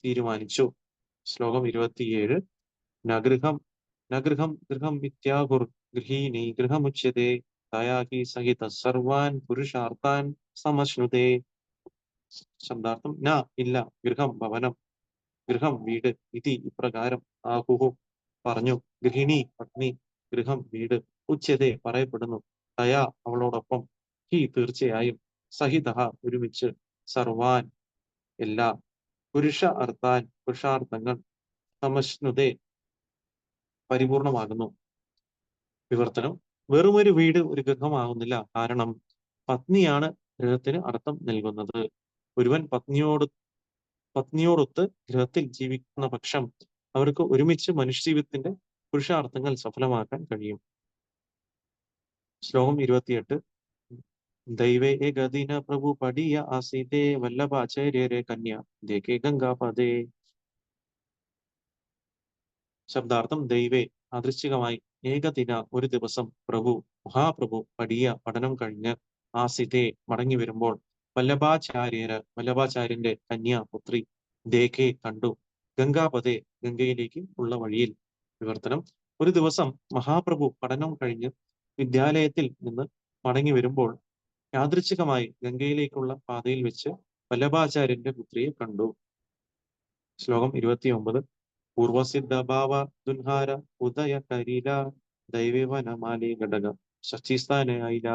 തീരുമാനിച്ചു. ശ്ലോകം 27. ഗൃഹം വിദ്യാഹുർ ഗൃഹീണി ഗൃഹമുച്യത്തെ തയാഹി സഹിത സർവാൻ പുരുഷാർത്ഥാൻ സമശ്നുതേ. ശബ്ദാർത്ഥം: ഇല്ല, ഭവനം, ഗൃഹം വീട്, ഇതി ഇപ്രകാരം, ആഹുഹു പറഞ്ഞു, ഗൃഹിണി പത്നി, ഗൃഹം വീട്, ഉച്യത്തെ പറയപ്പെടുന്നു, തയാ അവളോടൊപ്പം, ഹി തീർച്ചയായും, സഹിത ഒരുമിച്ച്, സർവാൻ എല്ലാ, പുരുഷാർത്ഥങ്ങൾ, സമശ്നുതേ പരിപൂർണമാകുന്നു. വിവർത്തനം: വെറുമൊരു വീട് ഒരു ഗൃഹമാകുന്നില്ല, കാരണം പത്നിയാണ് ഗൃഹത്തിന് അർത്ഥം നൽകുന്നത്. ഒരുവൻ പത്നിയോടൊത്ത് ഗൃഹത്തിൽ ജീവിക്കുന്ന പക്ഷം അവർക്ക് ഒരുമിച്ച് മനുഷ്യജീവിതത്തിന്റെ പുരുഷാർത്ഥങ്ങൾ സഫലമാക്കാൻ കഴിയും. ശ്ലോകം 28. ദൈവേ ഏകദിന പ്രഭു പടിയ ആസീതേ വല്ലഭാചാര്യരെ കന്യ ദേഖേ ഗംഗാപദേ. ശബ്ദാർത്ഥം: ദൈവേ ആദൃശ്ചികമായി, ഏകദിന ഒരു ദിവസം, മഹാപ്രഭു പഠനം കഴിഞ്ഞ്, ആസിതേ മടങ്ങി വരുമ്പോൾ, വല്ലഭാചാര്യന്റെ കന്യാപുത്രി, ദേഖേ കണ്ടു, ഗംഗാപദേ ഗംഗയിലേക്ക് ഉള്ള വഴിയിൽ. വിവർത്തനം: ഒരു ദിവസം മഹാപ്രഭു പഠനം കഴിഞ്ഞ് വിദ്യാലയത്തിൽ നിന്ന് മടങ്ങി വരുമ്പോൾ യാദൃച്ഛികമായി ഗംഗയിലേക്കുള്ള പാതയിൽ വെച്ച് വല്ലഭാചാര്യന്റെ പുത്രിയെ കണ്ടു. ശ്ലോകം 29. പൂർവസിദ്ധഭാവ ദുൻഹാര ഉദയ കരീല ദൈവവനമാലി ഘടക ശശിസ്ഥാനയില.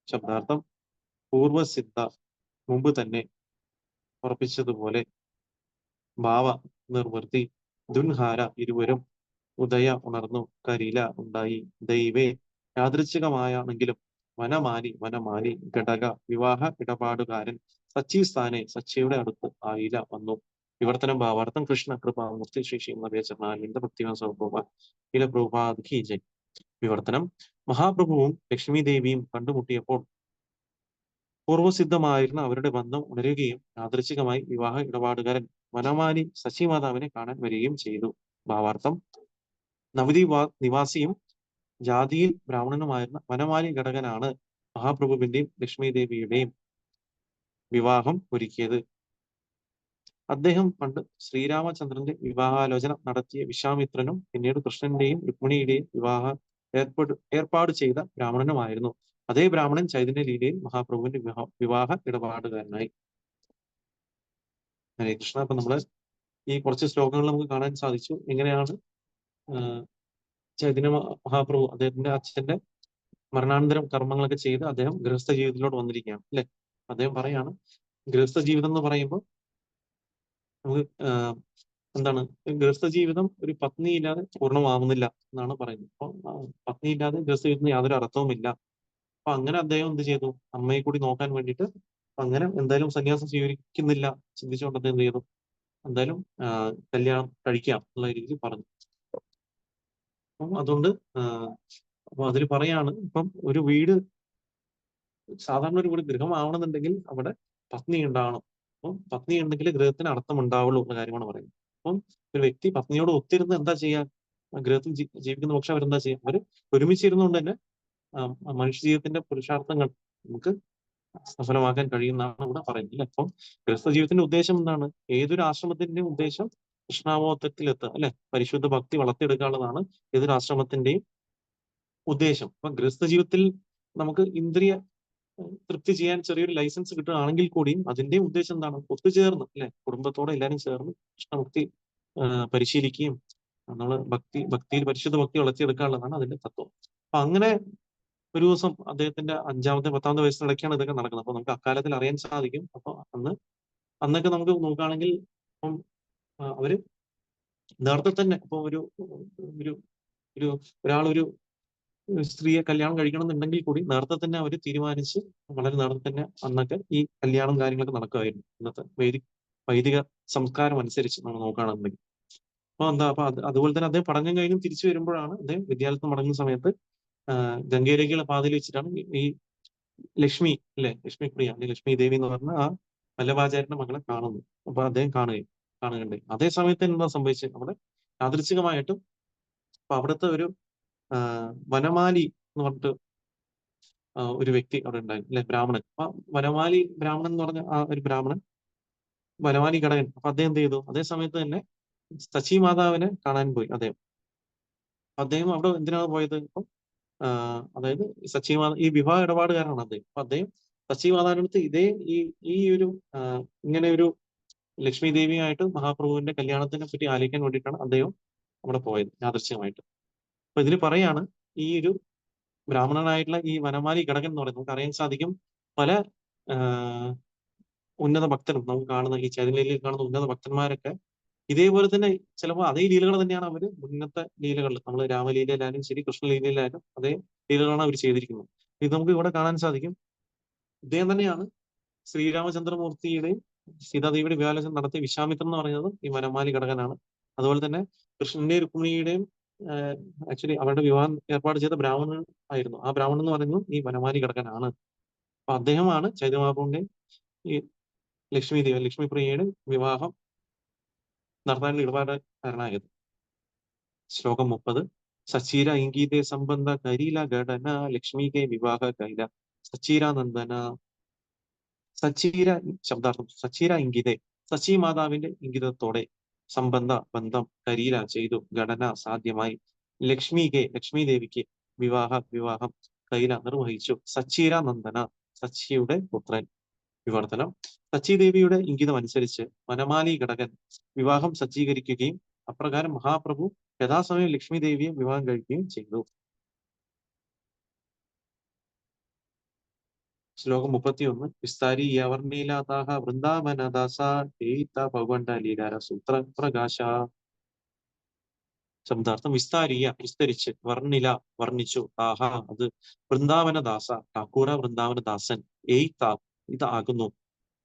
ശബ്ദാർത്ഥം: പൂർവസിദ്ധ, മുമ്പ് തന്നെ ഉറപ്പിച്ചതുപോലെ, ഭാവ നിർവൃത്തി, ദുൻഹാര ഇരുവരും, ഉദയ ഉണർന്നു, കരില ഉണ്ടായി, ദൈവേ യാദൃച്ഛികമായാണെങ്കിലും, വനമാലി വനമാലി, ഘടക വിവാഹ ഇടപാടുകാരൻ, സച്ചിസ്ഥാനെ സച്ചിയുടെ അടുത്ത്, ആയില വന്നു. വിവർത്തനം ഭാവാർത്ഥം: കൃഷ്ണ കൃപാമൂർത്തി ശ്രീ ശ്രീമദ്വേചരണാനന്ദ ഭക്തിവ സ്വരൂപ ഇല പ്രഭുപാദ് കി ജയ്. വിവർത്തനം: മഹാപ്രഭുവും ലക്ഷ്മി ദേവിയും കണ്ടുമുട്ടിയപ്പോൾ പൂർവ്വസിദ്ധമായിരുന്ന അവരുടെ ബന്ധം ഉണരുകയും യാദൃച്ഛികമായി വിവാഹ ഇടപാടുകാരൻ വനമാലി ശശിമാതാവിനെ കാണാൻ വരികയും ചെയ്തു. ഭാവാർത്ഥം: നവദ്വീപ് നിവാസിയും ജാതിയിൽ ബ്രാഹ്മണനുമായിരുന്ന വനമാലി ഘടകനാണ് മഹാപ്രഭുവിന്റെയും ലക്ഷ്മി ദേവിയുടെയും വിവാഹം ഒരുക്കിയത്. അദ്ദേഹം പണ്ട് ശ്രീരാമചന്ദ്രന്റെ വിവാഹാലോചന നടത്തിയ വിശ്വാമിത്രനും പിന്നീട് കൃഷ്ണന്റെയും രുക്മിണിയുടെയും ഏർപ്പാട് ചെയ്ത ബ്രാഹ്മണനുമായിരുന്നു. അതേ ബ്രാഹ്മണൻ ചൈതന്യ ലീലയിൽ മഹാപ്രഭുവിന്റെ വിവാഹ ഇടപാടുകാരനായി. ഹരേ കൃഷ്ണ. അപ്പൊ നമ്മള് ഈ കുറച്ച് ശ്ലോകങ്ങൾ നമുക്ക് കാണാൻ സാധിച്ചു. എങ്ങനെയാണ് ചൈതന്യ മഹാപ്രഭു അദ്ദേഹത്തിന്റെ അച്ഛന്റെ മരണാനന്തരം കർമ്മങ്ങളൊക്കെ ചെയ്ത് അദ്ദേഹം ഗൃഹസ്ഥ ജീവിതത്തിലോട്ട് വന്നിരിക്കുകയാണ്, അല്ലെ? അദ്ദേഹം പറയാണ്, ഗൃഹസ്ഥ ജീവിതം എന്ന് പറയുമ്പോൾ നമുക്ക് എന്താണ്, ഗൃഹസ്ഥ ജീവിതം ഒരു പത്നി ഇല്ലാതെ പൂർണ്ണമാവുന്നില്ല എന്നാണ് പറയുന്നത്. അപ്പൊ പത്നി ഇല്ലാതെ ഗൃഹസ്ഥ ജീവിതത്തിന് യാതൊരു അർത്ഥവുമില്ല. അപ്പൊ അങ്ങനെ അദ്ദേഹം എന്ത് ചെയ്തു, അമ്മയെ കൂടി നോക്കാൻ വേണ്ടിയിട്ട് അങ്ങനെ എന്തായാലും സന്യാസം സ്വീകരിക്കുന്നില്ല ചിന്തിച്ചുകൊണ്ട് അദ്ദേഹം എന്ത് ചെയ്തു, എന്തായാലും കല്യാണം കഴിക്കാം എന്നുള്ള രീതിയിൽ പറഞ്ഞു. അപ്പം അതുകൊണ്ട് അപ്പൊ അതിൽ പറയാണ്, ഇപ്പം ഒരു വീട്, സാധാരണ ഒരു വീട് ഗൃഹമാവണമെന്നുണ്ടെങ്കിൽ അവിടെ പത്നി ഉണ്ടാവണം. അപ്പം പത്നി ഉണ്ടെങ്കിൽ ഗൃഹത്തിന് അർത്ഥം ഉണ്ടാവുള്ളൂ എന്ന കാര്യമാണ് പറയുന്നത്. അപ്പം ഒരു വ്യക്തി പത്നിയോട് ഒത്തിരുന്ന് എന്താ ചെയ്യാ, ഗൃഹത്തിൽ ജീവിക്കുന്ന പക്ഷെ അവരെന്താ ചെയ്യാം, അവര് ഒരുമിച്ചിരുന്നുകൊണ്ട് തന്നെ മനുഷ്യ ജീവിതത്തിന്റെ പുരുഷാർത്ഥങ്ങൾ നമുക്ക് സഫലമാക്കാൻ കഴിയുന്നതാണ് ഇവിടെ പറയുന്നത്, അല്ലെ? അപ്പം ഗൃഹസ്ഥ ജീവിതത്തിന്റെ ഉദ്ദേശം എന്താണ്? ഏതൊരു ആശ്രമത്തിന്റെയും ഉദ്ദേശം കൃഷ്ണാവബോധത്തിൽ എത്തുക, അല്ലെ? പരിശുദ്ധ ഭക്തി വളർത്തിയെടുക്കാനുള്ളതാണ് ഏതൊരു ആശ്രമത്തിന്റെയും ഉദ്ദേശം. അപ്പൊ ഗൃഹസ്ഥ ജീവിതത്തിൽ നമുക്ക് ഇന്ദ്രിയ തൃപ്തി ചെയ്യാൻ ചെറിയൊരു ലൈസൻസ് കിട്ടുകയാണെങ്കിൽ കൂടിയും അതിന്റെ ഉദ്ദേശം എന്താണ്? ഒത്തുചേർന്ന്, അല്ലെ, കുടുംബത്തോടെ എല്ലാവരും ചേർന്ന് കൃഷ്ണഭക്തി പരിശീലിക്കുകയും നമ്മൾ ഭക്തിയിൽ പരിശുദ്ധ ഭക്തി വളർത്തിയെടുക്കാനുള്ളതാണ് അതിന്റെ തത്വം. അപ്പൊ അങ്ങനെ ഒരു ദിവസം അദ്ദേഹത്തിന്റെ 5-ാമത്തെ 10-ാമത്തെ വയസ്സിനിടയ്ക്കാണ് ഇതൊക്കെ നടക്കുന്നത്. അപ്പൊ നമുക്ക് അക്കാലത്തിൽ അറിയാൻ സാധിക്കും. അപ്പൊ അന്നൊക്കെ നമുക്ക് നോക്കുകയാണെങ്കിൽ ഇപ്പം അവര് നേരത്തെ തന്നെ ഇപ്പൊ ഒരു ഒരു ഒരു ഒരാളൊരു സ്ത്രീയെ കല്യാണം കഴിക്കണം എന്നുണ്ടെങ്കിൽ കൂടി നേരത്തെ തന്നെ അവർ തീരുമാനിച്ച് വളരെ നേരത്തെ തന്നെ അന്നൊക്കെ ഈ കല്യാണം കാര്യങ്ങളൊക്കെ നടക്കുമായിരുന്നു. ഇന്നത്തെ വൈദിക സംസ്കാരം അനുസരിച്ച് നമ്മൾ നോക്കുകയാണെന്നുണ്ടെങ്കിൽ. അപ്പൊ അതുപോലെ തന്നെ അദ്ദേഹം പഠനം കഴിഞ്ഞ് തിരിച്ചു വരുമ്പോഴാണ് അദ്ദേഹം വിദ്യാലയത്തിൽ മടങ്ങുന്ന സമയത്ത് ഗംഗേരേഖയുള്ള പാതയിൽ വെച്ചിട്ടാണ് ഈ ലക്ഷ്മി, അല്ലെ, ലക്ഷ്മി പ്രിയ അല്ലെങ്കിൽ ലക്ഷ്മി ദേവി എന്ന് പറഞ്ഞ ആ വല്ലഭാചാര്യന്റെ മകളെ കാണുന്നു. അപ്പൊ അദ്ദേഹം കാണുകയുണ്ടായി. അതേ സമയത്ത് എന്താ സംഭവിച്ചത്, അവിടെ യാദൃച്ഛികമായിട്ടും അപ്പൊ അവിടുത്തെ ഒരു വനമാലി എന്ന് പറഞ്ഞിട്ട് ഒരു വ്യക്തി അവിടെ ഉണ്ടായിരുന്നു, അല്ലെ, ബ്രാഹ്മണൻ. അപ്പൊ വനമാലി ബ്രാഹ്മണൻ എന്ന് പറഞ്ഞ ആ ഒരു ബ്രാഹ്മണൻ, വനമാലി ഘടകൻ, അപ്പൊ അദ്ദേഹം എന്ത് ചെയ്തു, അതേ സമയത്ത് തന്നെ ശശി മാതാവിനെ കാണാൻ പോയി അദ്ദേഹം. അദ്ദേഹം അവിടെ എന്തിനാണ് പോയത്, ഇപ്പം അതായത് ഈ വിവാഹ ഇടപാടുകാരനാണ് അദ്ദേഹം. അപ്പൊ അദ്ദേഹം ശശി മാതാവിനടുത്ത് ഈ ഒരു ഇങ്ങനെ ഒരു ലക്ഷ്മി ദേവിയായിട്ട് മഹാപ്രഭുവിന്റെ കല്യാണത്തിനെ പറ്റി ആലോചിക്കാൻ വേണ്ടിയിട്ടാണ് അദ്ദേഹം അവിടെ പോയത് യാദൃശ്യമായിട്ട്. അപ്പൊ ഇതിൽ പറയാണ്, ഈ ഒരു ബ്രാഹ്മണനായിട്ടുള്ള ഈ വനമാലി ഘടകൻ എന്ന് പറയുന്നത് നമുക്ക് അറിയാൻ സാധിക്കും, പല ഉന്നത ഭക്തരും നമുക്ക് കാണുന്ന ഈ ചൈതന്യലീലയിൽ കാണുന്ന ഉന്നത ഭക്തന്മാരൊക്കെ ഇതേപോലെ തന്നെ ചിലപ്പോൾ അതേ ലീലകൾ തന്നെയാണ് അവര് മുന്നത്തെ ലീലകൾ, നമ്മൾ രാമലീലയിലായാലും ശരി കൃഷ്ണലീലയിലായാലും അതേ ലീലകളാണ് അവർ ചെയ്തിരിക്കുന്നത്. ഇത് നമുക്ക് ഇവിടെ കാണാൻ സാധിക്കും. ഇദ്ദേഹം തന്നെയാണ് ശ്രീരാമചന്ദ്രമൂർത്തിയുടെയും സീതാദേവിയുടെ വിവാഹാലോചന നടത്തിയ വിശ്വാമിത്രൻ എന്ന് പറയുന്നത് ഈ വനമാലി ഘടകനാണ്. അതുപോലെ തന്നെ കൃഷ്ണന്റെയും രുക്മിണിയുടെയും ആക്ച്വലി അവരുടെ വിവാഹം ഏർപ്പാട് ചെയ്ത ബ്രാഹ്മണൻ ആയിരുന്നു. ആ ബ്രാഹ്മണൻ എന്ന് പറയുന്നത് ഈ വനമാലി ഘടകനാണ്. അപ്പൊ അദ്ദേഹമാണ് ചൈതന്യമാതാവിന്റെയും ഈ ലക്ഷ്മി പ്രിയയുടെ വിവാഹം നടത്താനുള്ള ഇടപാടുകാരനായത്. ശ്ലോകം 30. സച്ചീര ഇംഗീതേ സംബന്ധ കരില ഘടന ലക്ഷ്മികെ വിവാഹ കൈല സച്ചീരാനന്ദന. സച്ചീര ശബ്ദാർത്ഥം സച്ചീര ഇംഗിതേ, സച്ചി മാതാവിന്റെ ഇംഗിതത്തോടെ, ബന്ധം കരില ചെയ്തു, ഘടന സാധ്യമായി, ലക്ഷ്മി ദേവിക്ക് വിവാഹം കൈല നിർവഹിച്ചു, സച്ചീരാനന്ദന സച്ചിയുടെ പുത്രൻ. വിവർത്തനം. സച്ചീദേവിയുടെ ഇംഗിതം അനുസരിച്ച് വനമാലി ഘടകൻ വിവാഹം സജ്ജീകരിക്കുകയും അപ്രകാരം മഹാപ്രഭു യഥാസമയം ലക്ഷ്മി ദേവിയെ വിവാഹം കഴിക്കുകയും ചെയ്തു. ശ്ലോകം 31. വിസ്താരി യവർണീലാതാഹ വൃന്ദാവനദാസ ഏയിത പൗഗണ്ഡ ലീലാര സൂത്ര പ്രകാശ. ശബ്ദാർത്ഥം വിസ്താരിയ വിസ്തരിച്ച്, വർണ്ണില വർണ്ണിച്ചു, താഹ അത്, വൃന്ദാവനദാസ ഠാക്കൂറ വൃന്ദാവനദാസൻ, ഏയിത്ത ഇത് ആകുന്നു,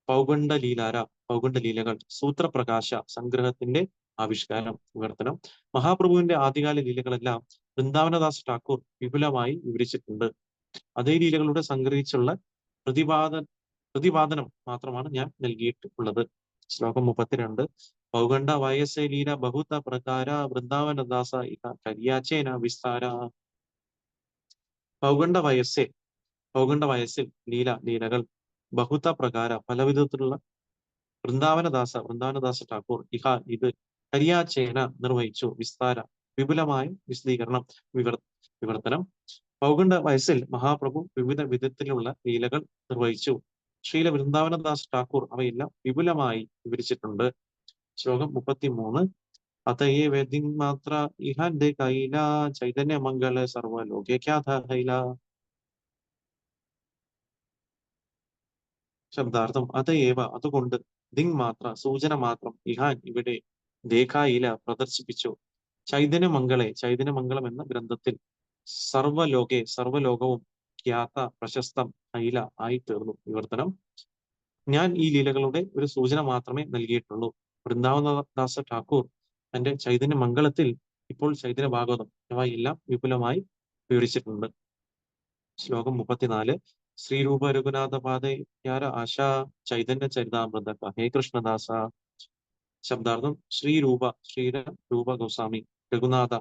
പൗഗണ്ഡ ലീലാര പൗഗണ്ഡ ലീലകൾ, സൂത്രപ്രകാശ സംഗ്രഹത്തിന്റെ ആവിഷ്കാരം. വിവർത്തനം. മഹാപ്രഭുവിന്റെ ആദ്യകാല ലീലകളെല്ലാം വൃന്ദാവനദാസ് ഠാക്കൂർ വിപുലമായി വിവരിച്ചിട്ടുണ്ട്. അതേ ലീലകളുടെ സംഗ്രഹിച്ചുള്ള പ്രതിപാദ പ്രതിപാദനം മാത്രമാണ് ഞാൻ നൽകിയിട്ടുള്ളത്. ശ്ലോകം 32. പൗഗണ്ഡ വയസ്സേ ലീല ബഹുത പ്രകാര വൃന്ദാവനദാസ ഇഹ കരിയാച്ചേന വിസ്താര. പൗഗണ്ഡ വയസ്സേ പൗഗണ്ഡ വയസ്സിൽ ലീലകൾ ബഹുത പ്രകാര പലവിധത്തിലുള്ള വൃന്ദാവനദാസ ഠാക്കൂർ ഇഹ ഇത് കരിയാച്ചേന നിർവഹിച്ചു, വിസ്താര വിപുലമായ വിശദീകരണം. വിവർത്തനം. പൗഗണ്ഡ വയസ്സിൽ മഹാപ്രഭു വിവിധ വിധത്തിലുള്ള ലീലകൾ നിർവഹിച്ചു. ശ്രീല വൃന്ദാവനദാസ് ഠാക്കൂർ അവയെല്ലാം വിപുലമായി വിവരിച്ചിട്ടുണ്ട്. ശ്ലോകം 33. അതയേ വേദിമാത്ര ഇഹാന്റെ കൈല ചൈതന്യമംഗള സർവലോകേഖ്യാത ഹൈല. ശബ്ദാർത്ഥം. അതയേവ അതുകൊണ്ട്, ദിങ് മാത്ര സൂചന മാത്രം, ഇഹാൻ ഇവിടെ, ദേഖായില പ്രദർശിപ്പിച്ചു, ചൈതന്യമംഗളം എന്ന ഗ്രന്ഥത്തിൽ, സർവലോകവും ഖ്യാത പ്രശസ്തം ഹൈല ആയി തീർന്നു. വിവർത്തനം. ഞാൻ ഈ ലീലകളുടെ ഒരു സൂചന മാത്രമേ നൽകിയിട്ടുള്ളൂ. വൃന്ദാവനദാസ ഠാക്കൂർ തന്റെ ചൈതന്യമംഗളത്തിൽ ഇപ്പോൾ ചൈതന്യ ഭാഗവതം ഇവയെല്ലാം വിപുലമായി വിവരിച്ചിട്ടുണ്ട്. ശ്ലോകം 34. ശ്രീരൂപ രഘുനാഥ പാദേ യാര ആശ ചൈതന്യ ചരിതാമൃത ഹേ കൃഷ്ണദാസ. ശബ്ദാർത്ഥം. ശ്രീരൂപ ഗോസ്വാമി, രഘുനാഥ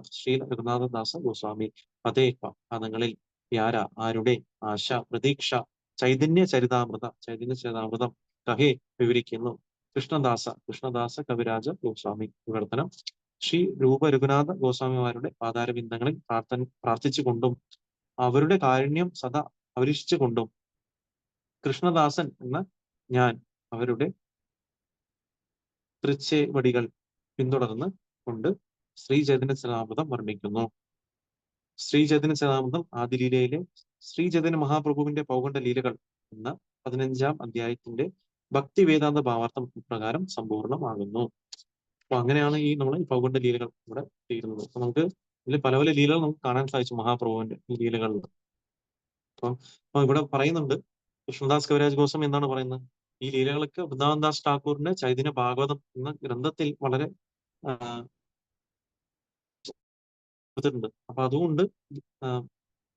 രഘുനാഥദാസ ഗോസ്വാമി, അതേ പാദങ്ങളിൽ, യാര ആരുടെ, ആശ പ്രതീക്ഷ, ചൈതന്യ ചരിതാമൃതം കഹേ വിവരിക്കുന്നു, കൃഷ്ണദാസ കവിരാജ ഗോസ്വാമി. വിവർത്തനം. ശ്രീ രൂപ രഘുനാഥ ഗോസ്വാമിമാരുടെ പാതാരബിന്ദങ്ങളിൽ പ്രാർത്ഥിച്ചുകൊണ്ടും അവരുടെ കാരുണ്യം സദാ അപരീക്ഷിച്ചുകൊണ്ടും കൃഷ്ണദാസൻ എന്ന ഞാൻ അവരുടെ തൃച്ചേവടികൾ പിന്തുടർന്ന് കൊണ്ട് ശ്രീ ചൈതന്യ ചരിതാമൃതം വർണ്ണിക്കുന്നു. ശ്രീ ചൈതന്യ ചരിതാമൃതം ആദിലീലയിലെ ശ്രീ ചൈതന്യ മഹാപ്രഭുവിന്റെ പൗഗണ്ഡ ലീലകൾ എന്ന 15-ാം അധ്യായത്തിന്റെ ഭക്തി വേദാന്ത ഭാവാർത്ഥം ഇപ്രകാരം സമ്പൂർണ്ണമാകുന്നു. അപ്പൊ അങ്ങനെയാണ് നമ്മൾ ഈ പൗഗണ്ഡ ലീലകൾ ഇവിടെ തീരുന്നത്. അപ്പൊ നമുക്ക് ഇതിൽ പല പല ലീലകൾ നമുക്ക് കാണാൻ സാധിച്ചു മഹാപ്രഭുവിന്റെ ഈ ലീലകളിൽ. അപ്പൊ ഇവിടെ പറയുന്നുണ്ട്, കൃഷ്ണദാസ് കവിരാജ് ഗോസ്വാമി എന്താണ് പറയുന്നത്, ഈ ലീലകളൊക്കെ വൃന്ദാവൻദാസ് ഠാക്കൂറിന്റെ ചൈതന്യ ഭാഗവതം എന്ന ഗ്രന്ഥത്തിൽ വളരെ ണ്ട്. അപ്പൊ അതുകൊണ്ട്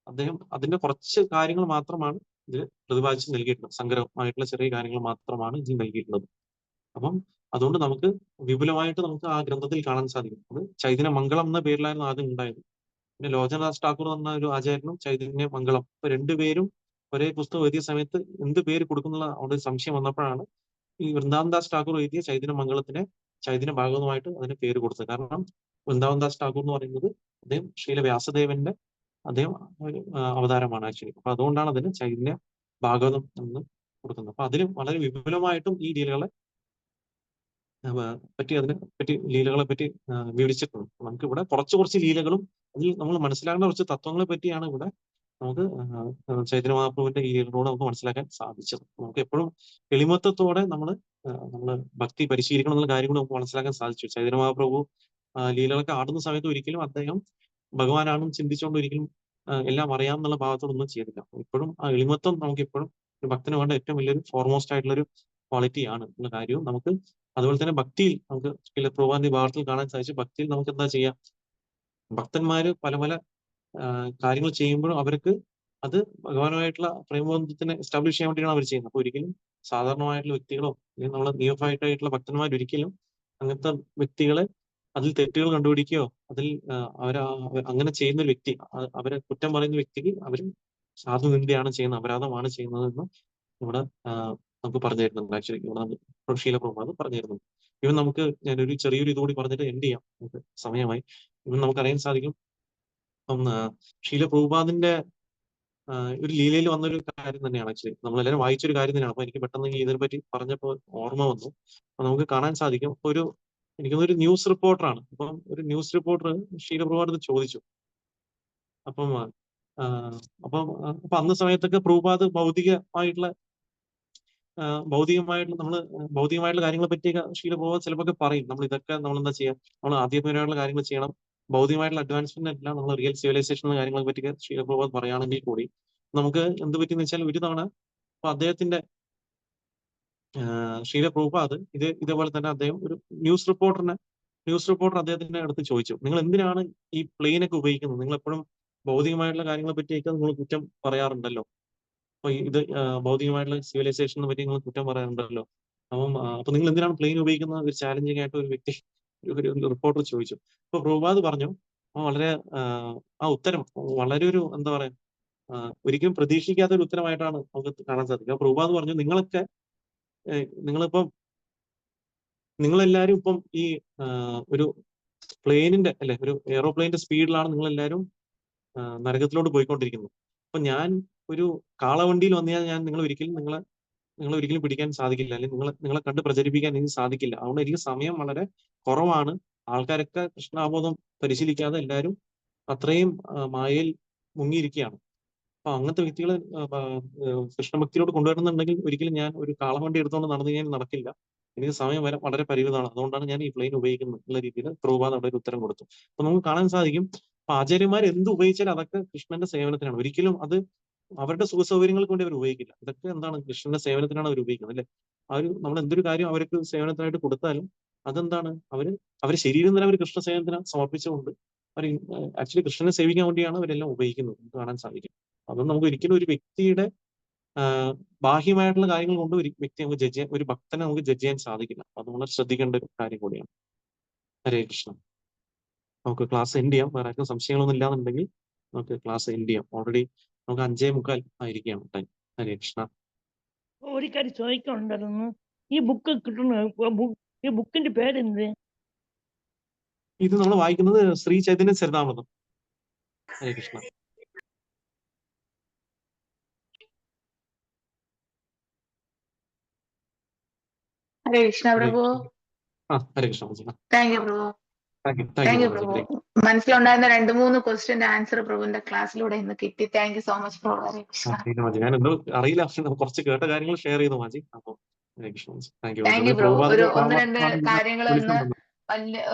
അദ്ദേഹം അതിന്റെ കുറച്ച് കാര്യങ്ങൾ മാത്രമാണ് ഇതിൽ പ്രതിപാദിച്ച് നൽകിയിട്ടുള്ളത്. സംഗ്രഹമായിട്ടുള്ള ചെറിയ കാര്യങ്ങൾ മാത്രമാണ് ഇതിൽ നൽകിയിട്ടുള്ളത്. അപ്പം അതുകൊണ്ട് നമുക്ക് വിപുലമായിട്ട് നമുക്ക് ആ ഗ്രന്ഥത്തിൽ കാണാൻ സാധിക്കും. അത് ചൈതന്യ മംഗളം എന്ന പേരിലായിരുന്നു ആദ്യം ഉണ്ടായത്. പിന്നെ ലോചനദാസ് ഠാക്കൂർ എന്ന ഒരു ആചാര്യനും ചൈതന്യ മംഗളം, ഇപ്പൊ രണ്ടുപേരും ഒരേ പുസ്തകം എഴുതിയ സമയത്ത് എന്ത് പേര് കൊടുക്കുന്നുള്ള അവിടെ സംശയം വന്നപ്പോഴാണ് ഈ വൃന്ദാവൻദാസ് ഠാക്കൂർ എഴുതിയ ചൈതന്യ മംഗളത്തിനെ ചൈതന്യ ഭാഗവതമായിട്ട് അതിന് പേര് കൊടുത്തത്. കാരണം വൃന്ദാവൻദാസ് ഠാക്കൂർ എന്ന് പറയുന്നത് അദ്ദേഹം ശ്രീല വ്യാസദേവന്റെ അവതാരമാണ് ആക്ച്വലി. അപ്പൊ അതുകൊണ്ടാണ് അതിന് ചൈതന്യ ഭാഗവതം എന്ന് കൊടുക്കുന്നത്. അപ്പൊ അതിന് വളരെ വിപുലമായിട്ടും ഈ ലീലകളെ ലീലകളെ പറ്റി വിവരിച്ചിട്ടുണ്ട്. നമുക്ക് ഇവിടെ കുറച്ച് ലീലകളും അതിൽ നമ്മൾ മനസ്സിലാക്കേണ്ട കുറച്ച് തത്വങ്ങളെ പറ്റിയാണ് ഇവിടെ നമുക്ക് ചൈതന്യ മഹാപ്രഭുവിന്റെ ഈ ലീലകളോട് നമുക്ക് മനസ്സിലാക്കാൻ സാധിച്ചത്. നമുക്ക് എപ്പോഴും എളിമത്വത്തോടെ നമ്മൾ ഭക്തി പരിശീലിക്കണം എന്നുള്ള കാര്യം കൂടെ നമുക്ക് മനസ്സിലാക്കാൻ സാധിച്ചു. ചൈതന്യ മഹാപ്രഭു ലീലകളൊക്കെ ആടുന്ന സമയത്ത് ഒരിക്കലും അദ്ദേഹം ഭഗവാനാണെന്ന് ചിന്തിച്ചുകൊണ്ട് ഒരിക്കലും എല്ലാം അറിയാം എന്നുള്ള ഭാഗത്തോടൊന്നും ചെയ്തില്ല. ഇപ്പോഴും ആ എളിമത്വം നമുക്ക് എപ്പോഴും ഒരു ഭക്തന് വേണ്ട ഏറ്റവും വലിയൊരു ഫോർമോസ്റ്റ് ആയിട്ടുള്ള ഒരു ക്വാളിറ്റിയാണ് എന്നുള്ള കാര്യവും നമുക്ക്. അതുപോലെ തന്നെ ഭക്തിയിൽ നമുക്ക് പ്രഭുപാദി ഭാഗത്തിൽ കാണാൻ സാധിച്ചു. ഭക്തിയിൽ നമുക്ക് എന്താ ചെയ്യാം, ഭക്തന്മാര് പല പല കാര്യങ്ങൾ ചെയ്യുമ്പോഴും അവർക്ക് അത് ഭഗവാനുമായിട്ടുള്ള പ്രേമബന്ധത്തിനെ എസ്റ്റാബ്ലിഷ് ചെയ്യാൻ വേണ്ടിയാണ് അവർ ചെയ്യുന്നത്. അപ്പൊ ഒരിക്കലും സാധാരണമായിട്ടുള്ള വ്യക്തികളോ അല്ലെങ്കിൽ നമ്മളെ നിയോഫൈറ്റായിട്ടുള്ള ഭക്തന്മാർ ഒരിക്കലും അങ്ങനത്തെ വ്യക്തികളെ അതിൽ തെറ്റുകൾ കണ്ടുപിടിക്കുകയോ അതിൽ അങ്ങനെ ചെയ്യുന്ന ഒരു വ്യക്തി, അവരെ കുറ്റം പറയുന്ന വ്യക്തിക്ക് അവരും സാധുനിന്ദയാണ് ചെയ്യുന്നത്, അപരാധമാണ് ചെയ്യുന്നതെന്ന് ഇവിടെ നമുക്ക് പറഞ്ഞു തരുന്നുണ്ട്. ആക്ച്വലി ഇവിടെ ശീല പ്രഭുപാദ് പറഞ്ഞു തരുന്നുണ്ട്. ഇവൻ നമുക്ക് ഞാനൊരു ചെറിയൊരു ഇതുകൂടി പറഞ്ഞിട്ട് എൻഡ് ചെയ്യാം, നമുക്ക് സമയമായി. ഇവൻ നമുക്കറിയാൻ സാധിക്കും, ശീല പ്രഭുപാദിന്റെ ഒരു ലീലയിൽ വന്നൊരു കാര്യം തന്നെയാണ് ആക്ച്വലി. നമ്മളെല്ലാവരും വായിച്ചൊരു കാര്യം തന്നെയാണ്. അപ്പൊ എനിക്ക് പെട്ടെന്ന് ഇതിനെ പറ്റി പറഞ്ഞപ്പോൾ ഓർമ്മ വന്നു. അപ്പൊ നമുക്ക് കാണാൻ സാധിക്കും, എനിക്കൊന്നൊരു ന്യൂസ് റിപ്പോർട്ടറാണ്. അപ്പം ഒരു ന്യൂസ് റിപ്പോർട്ടർ ഷീലപ്രഭുപാദ് ചോദിച്ചു. അപ്പം അപ്പം അപ്പൊ അന്ന് സമയത്തൊക്കെ പ്രഭുപാദ് ഭൗതികമായിട്ടുള്ള കാര്യങ്ങളെ പറ്റിയൊക്കെ ഷീലപ്രഭുപാദ് ചിലപ്പോൾ പറയും. നമ്മൾ ഇതൊക്കെ നമ്മൾ എന്താ ചെയ്യുക, നമ്മൾ ആധ്യാത്മികമായിട്ടുള്ള കാര്യങ്ങൾ ചെയ്യണം, ഭൗതികമായിട്ടുള്ള അഡ്വാൻസ്മെന്റ് എല്ലാം നമ്മൾ റിയൽ സിവിലൈസേഷൻ എന്ന കാര്യങ്ങളെ പറ്റിയൊക്കെ ഷീലപ്രഭുപാദ് പറയുകയാണെങ്കിൽ കൂടി നമുക്ക് എന്ത് പറ്റിയെന്ന് വെച്ചാൽ ഒരു തവണ അപ്പൊ അദ്ദേഹത്തിന്റെ ഷീലപ്രഭുപാദ് ഇതേപോലെ തന്നെ അദ്ദേഹം ഒരു ന്യൂസ് റിപ്പോർട്ടർ അദ്ദേഹത്തിന്റെ അടുത്ത് ചോദിച്ചു, നിങ്ങൾ എന്തിനാണ് ഈ പ്ലെയിനൊക്കെ ഉപയോഗിക്കുന്നത്? നിങ്ങൾ എപ്പോഴും ഭൗതികമായിട്ടുള്ള കാര്യങ്ങളെ പറ്റിയൊക്കെ നിങ്ങൾ കുറ്റം പറയാറുണ്ടല്ലോ. അപ്പൊ ഭൗതികമായിട്ടുള്ള സിവിലൈസേഷനെ പറ്റി നിങ്ങൾ കുറ്റം പറയാറുണ്ടല്ലോ. അപ്പൊ നിങ്ങൾ എന്തിനാണ് പ്ലെയിൻ ഉപയോഗിക്കുന്നത്? ഒരു ചാലഞ്ചിങ് ആയിട്ട് ഒരു വ്യക്തി, ഒരു റിപ്പോർട്ടർ ചോദിച്ചു. അപ്പൊ പ്രഭുപാദ് പറഞ്ഞു, വളരെ ആ ഉത്തരം വളരെ ഒരു എന്താ പറയാ, ഒരിക്കലും പ്രതീക്ഷിക്കാത്ത ഒരു ഉത്തരമായിട്ടാണ് നമുക്ക് കാണാൻ സാധിക്കുക. പ്രഭുപാദ് പറഞ്ഞു, നിങ്ങളെല്ലാരും ഇപ്പം ഈ ഒരു പ്ലെയിനിന്റെ അല്ലെ, ഒരു എയറോപ്ലെയിന്റെ സ്പീഡിലാണ് നിങ്ങളെല്ലാരും നരകത്തിലോട്ട് പോയിക്കൊണ്ടിരിക്കുന്നത്. അപ്പൊ ഞാൻ ഒരു കാളവണ്ടിയിൽ വന്നാൽ ഞാൻ നിങ്ങളെ ഒരിക്കലും പിടിക്കാൻ സാധിക്കില്ല, അല്ലെങ്കിൽ നിങ്ങളെ കണ്ട് പ്രചരിപ്പിക്കാൻ എനിക്ക് സാധിക്കില്ല. അതുകൊണ്ട് എനിക്ക് സമയം വളരെ കുറവാണ്. ആൾക്കാരൊക്കെ കൃഷ്ണാബോധം പരിശീലിക്കാതെ എല്ലാവരും അത്രയും മായയിൽ മുങ്ങിയിരിക്കുകയാണ്. അപ്പൊ അങ്ങനത്തെ വ്യക്തികളെ കൃഷ്ണഭക്തിയിലോട്ട് കൊണ്ടുവരുന്നുണ്ടെങ്കിൽ ഒരിക്കലും ഞാൻ ഒരു കാളവണ്ടി എടുത്തുകൊണ്ട് നടന്നു കഴിഞ്ഞാൽ നടക്കില്ല. എനിക്ക് സമയം വളരെ പരിമിതമാണ്. അതുകൊണ്ടാണ് ഞാൻ ഈ പ്ലെയിൻ ഉപയോഗിക്കുന്നത് എന്നുള്ള രീതിയിൽ പ്രഭുപാദ് അവിടെ ഒരു ഉത്തരം കൊടുത്തു. അപ്പൊ നമുക്ക് കാണാൻ സാധിക്കും, അപ്പൊ ആചാര്യന്മാർ എന്ത് ഉപയോഗിച്ചാൽ അതൊക്കെ കൃഷ്ണന്റെ സേവനത്തിനാണ്. ഒരിക്കലും അത് അവരുടെ സുഖസൗകര്യങ്ങൾക്ക് വേണ്ടി അവർ ഉപയോഗിക്കില്ല. ഇതൊക്കെ എന്താണ്, കൃഷ്ണന്റെ സേവനത്തിനാണ് അവർ ഉപയോഗിക്കുന്നത്, അല്ലെ? നമ്മൾ എന്തൊരു കാര്യം അവർക്ക് സേവനത്തിനായിട്ട് കൊടുത്താലും അതെന്താണ്, അവര് ശരീരം തന്നെ അവർ കൃഷ്ണ സേവനത്തിന് സമർപ്പിച്ചുകൊണ്ട് അവർ ആക്ച്വലി കൃഷ്ണനെ സേവിക്കാൻ വേണ്ടിയാണ് അവരെല്ലാം ഉപയോഗിക്കുന്നത്. നമുക്ക് കാണാൻ സാധിക്കും. അതുകൊണ്ട് നമുക്ക് ഒരിക്കലും ഒരു വ്യക്തിയുടെ ബാഹ്യമായിട്ടുള്ള കാര്യങ്ങൾ കൊണ്ട് ഒരു വ്യക്തി നമുക്ക് ജഡ്ജ് ചെയ്യാൻ, ഒരു ഭക്തനെ നമുക്ക് ജഡ്ജ് ചെയ്യാൻ സാധിക്കില്ല. അത് നമ്മൾ ശ്രദ്ധിക്കേണ്ട ഒരു കാര്യം കൂടിയാണ്. ഹരേ കൃഷ്ണ. നമുക്ക് ക്ലാസ് എൻഡ് ചെയ്യാം. വേറെ ആർക്കും സംശയങ്ങളൊന്നും ഇല്ലാന്നുണ്ടെങ്കിൽ നമുക്ക് ക്ലാസ് എൻഡ് ചെയ്യാം. ഓൾറെഡി നമുക്ക് 5:45 ആയിരിക്കുകയാണ് ടൈം. ഹരേ കൃഷ്ണ. ഒരു കാര്യം ചോദിക്കാനുണ്ടായിരുന്നു, ഈ ബുക്ക് കിട്ടുന്ന ഈ ബുക്കിന്റെ പേരെന്ത്? ഇത് നമ്മൾ വായിക്കുന്നത് ശ്രീ ചൈതന്യ ചരിതാമൃതം. ഹരേ കൃഷ്ണ. ഹരേ കൃഷ്ണ പ്രഭു. ഹരേ കൃഷ്ണ. താങ്ക് യു പ്രഭു. താങ്ക് യു പ്രഭു. മനസ്സിലുണ്ടായിരുന്ന 2-3 ക്വസ്റ്റ്യന്റെ ആൻസർ പ്രഭുവിന്റെ ക്ലാസ്സിലൂടെ ഇന്ന് കിട്ടി. താങ്ക് യു സോ മച്ച് പ്രഭു. ഹരേ കൃഷ്ണ. ഞാൻ എന്തോ അറിയില്ല, കുറച്ച് കേട്ട കാര്യങ്ങൾ ഷെയർ ചെയ്തു മാജി. അപ്പൊ ഹരേ കൃഷ്ണ. താങ്ക് യു പ്രഭു. ഒരു 1-2 കാര്യങ്ങൾ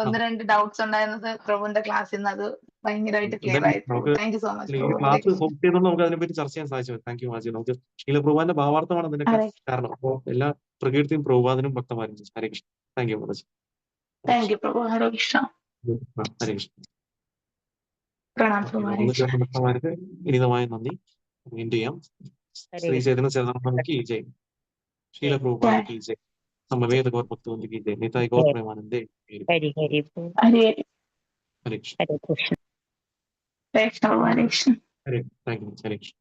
ഒന്ന് 2 ഡൗട്ട്സ് ഉണ്ടായിരുന്നത് പ്രഭുവിന്റെ ക്ലാസ്സിൽ നിന്ന് അത് ഭയങ്കരമായിട്ട് ക്ലിയർ ആയി. Thank you so much. Class host ചെയ്തുകൊണ്ട് നമുക്ക് അതിനെപ്പറ്റി ചർച്ച ചെയ്യാൻ സാധിച്ചു. താങ്ക് യു മാജി. നമുക്ക് ശീലപ്രഭുവാന്റെ ഭാവാർത്ഥമാണ് അതിനൊക്കെ കാരണം. അപ്പോ എല്ലാ പ്രകീർത്തിയും പ്രഭുപാദിനും ഭക്തമാരും. ഹരേ കൃഷ്ണ. താങ്ക് യു മാജി. താങ്ക് യു പ്രഭു. ഹരേ കൃഷ്ണ. ഹരേ കൃഷ്ണ. പ്രണാം ഭക്തമാർക്ക് വിനീതമായ നന്ദി. എൻഡ് ചെയ്യാം. ശ്രീ ചൈതന്യ ചരിതാമൃതം की जय. शील प्रभुपाद की जय. समवेत गौर भक्तवृंद की जय. निताय गौर प्रेमानंदे. ഹരി ഹരി ഹരേ हरे कृष्ण. ഹരേ കൃഷ്ണ. കൃഷ്ണ. हरे. Thank you. हरे कृष्ण.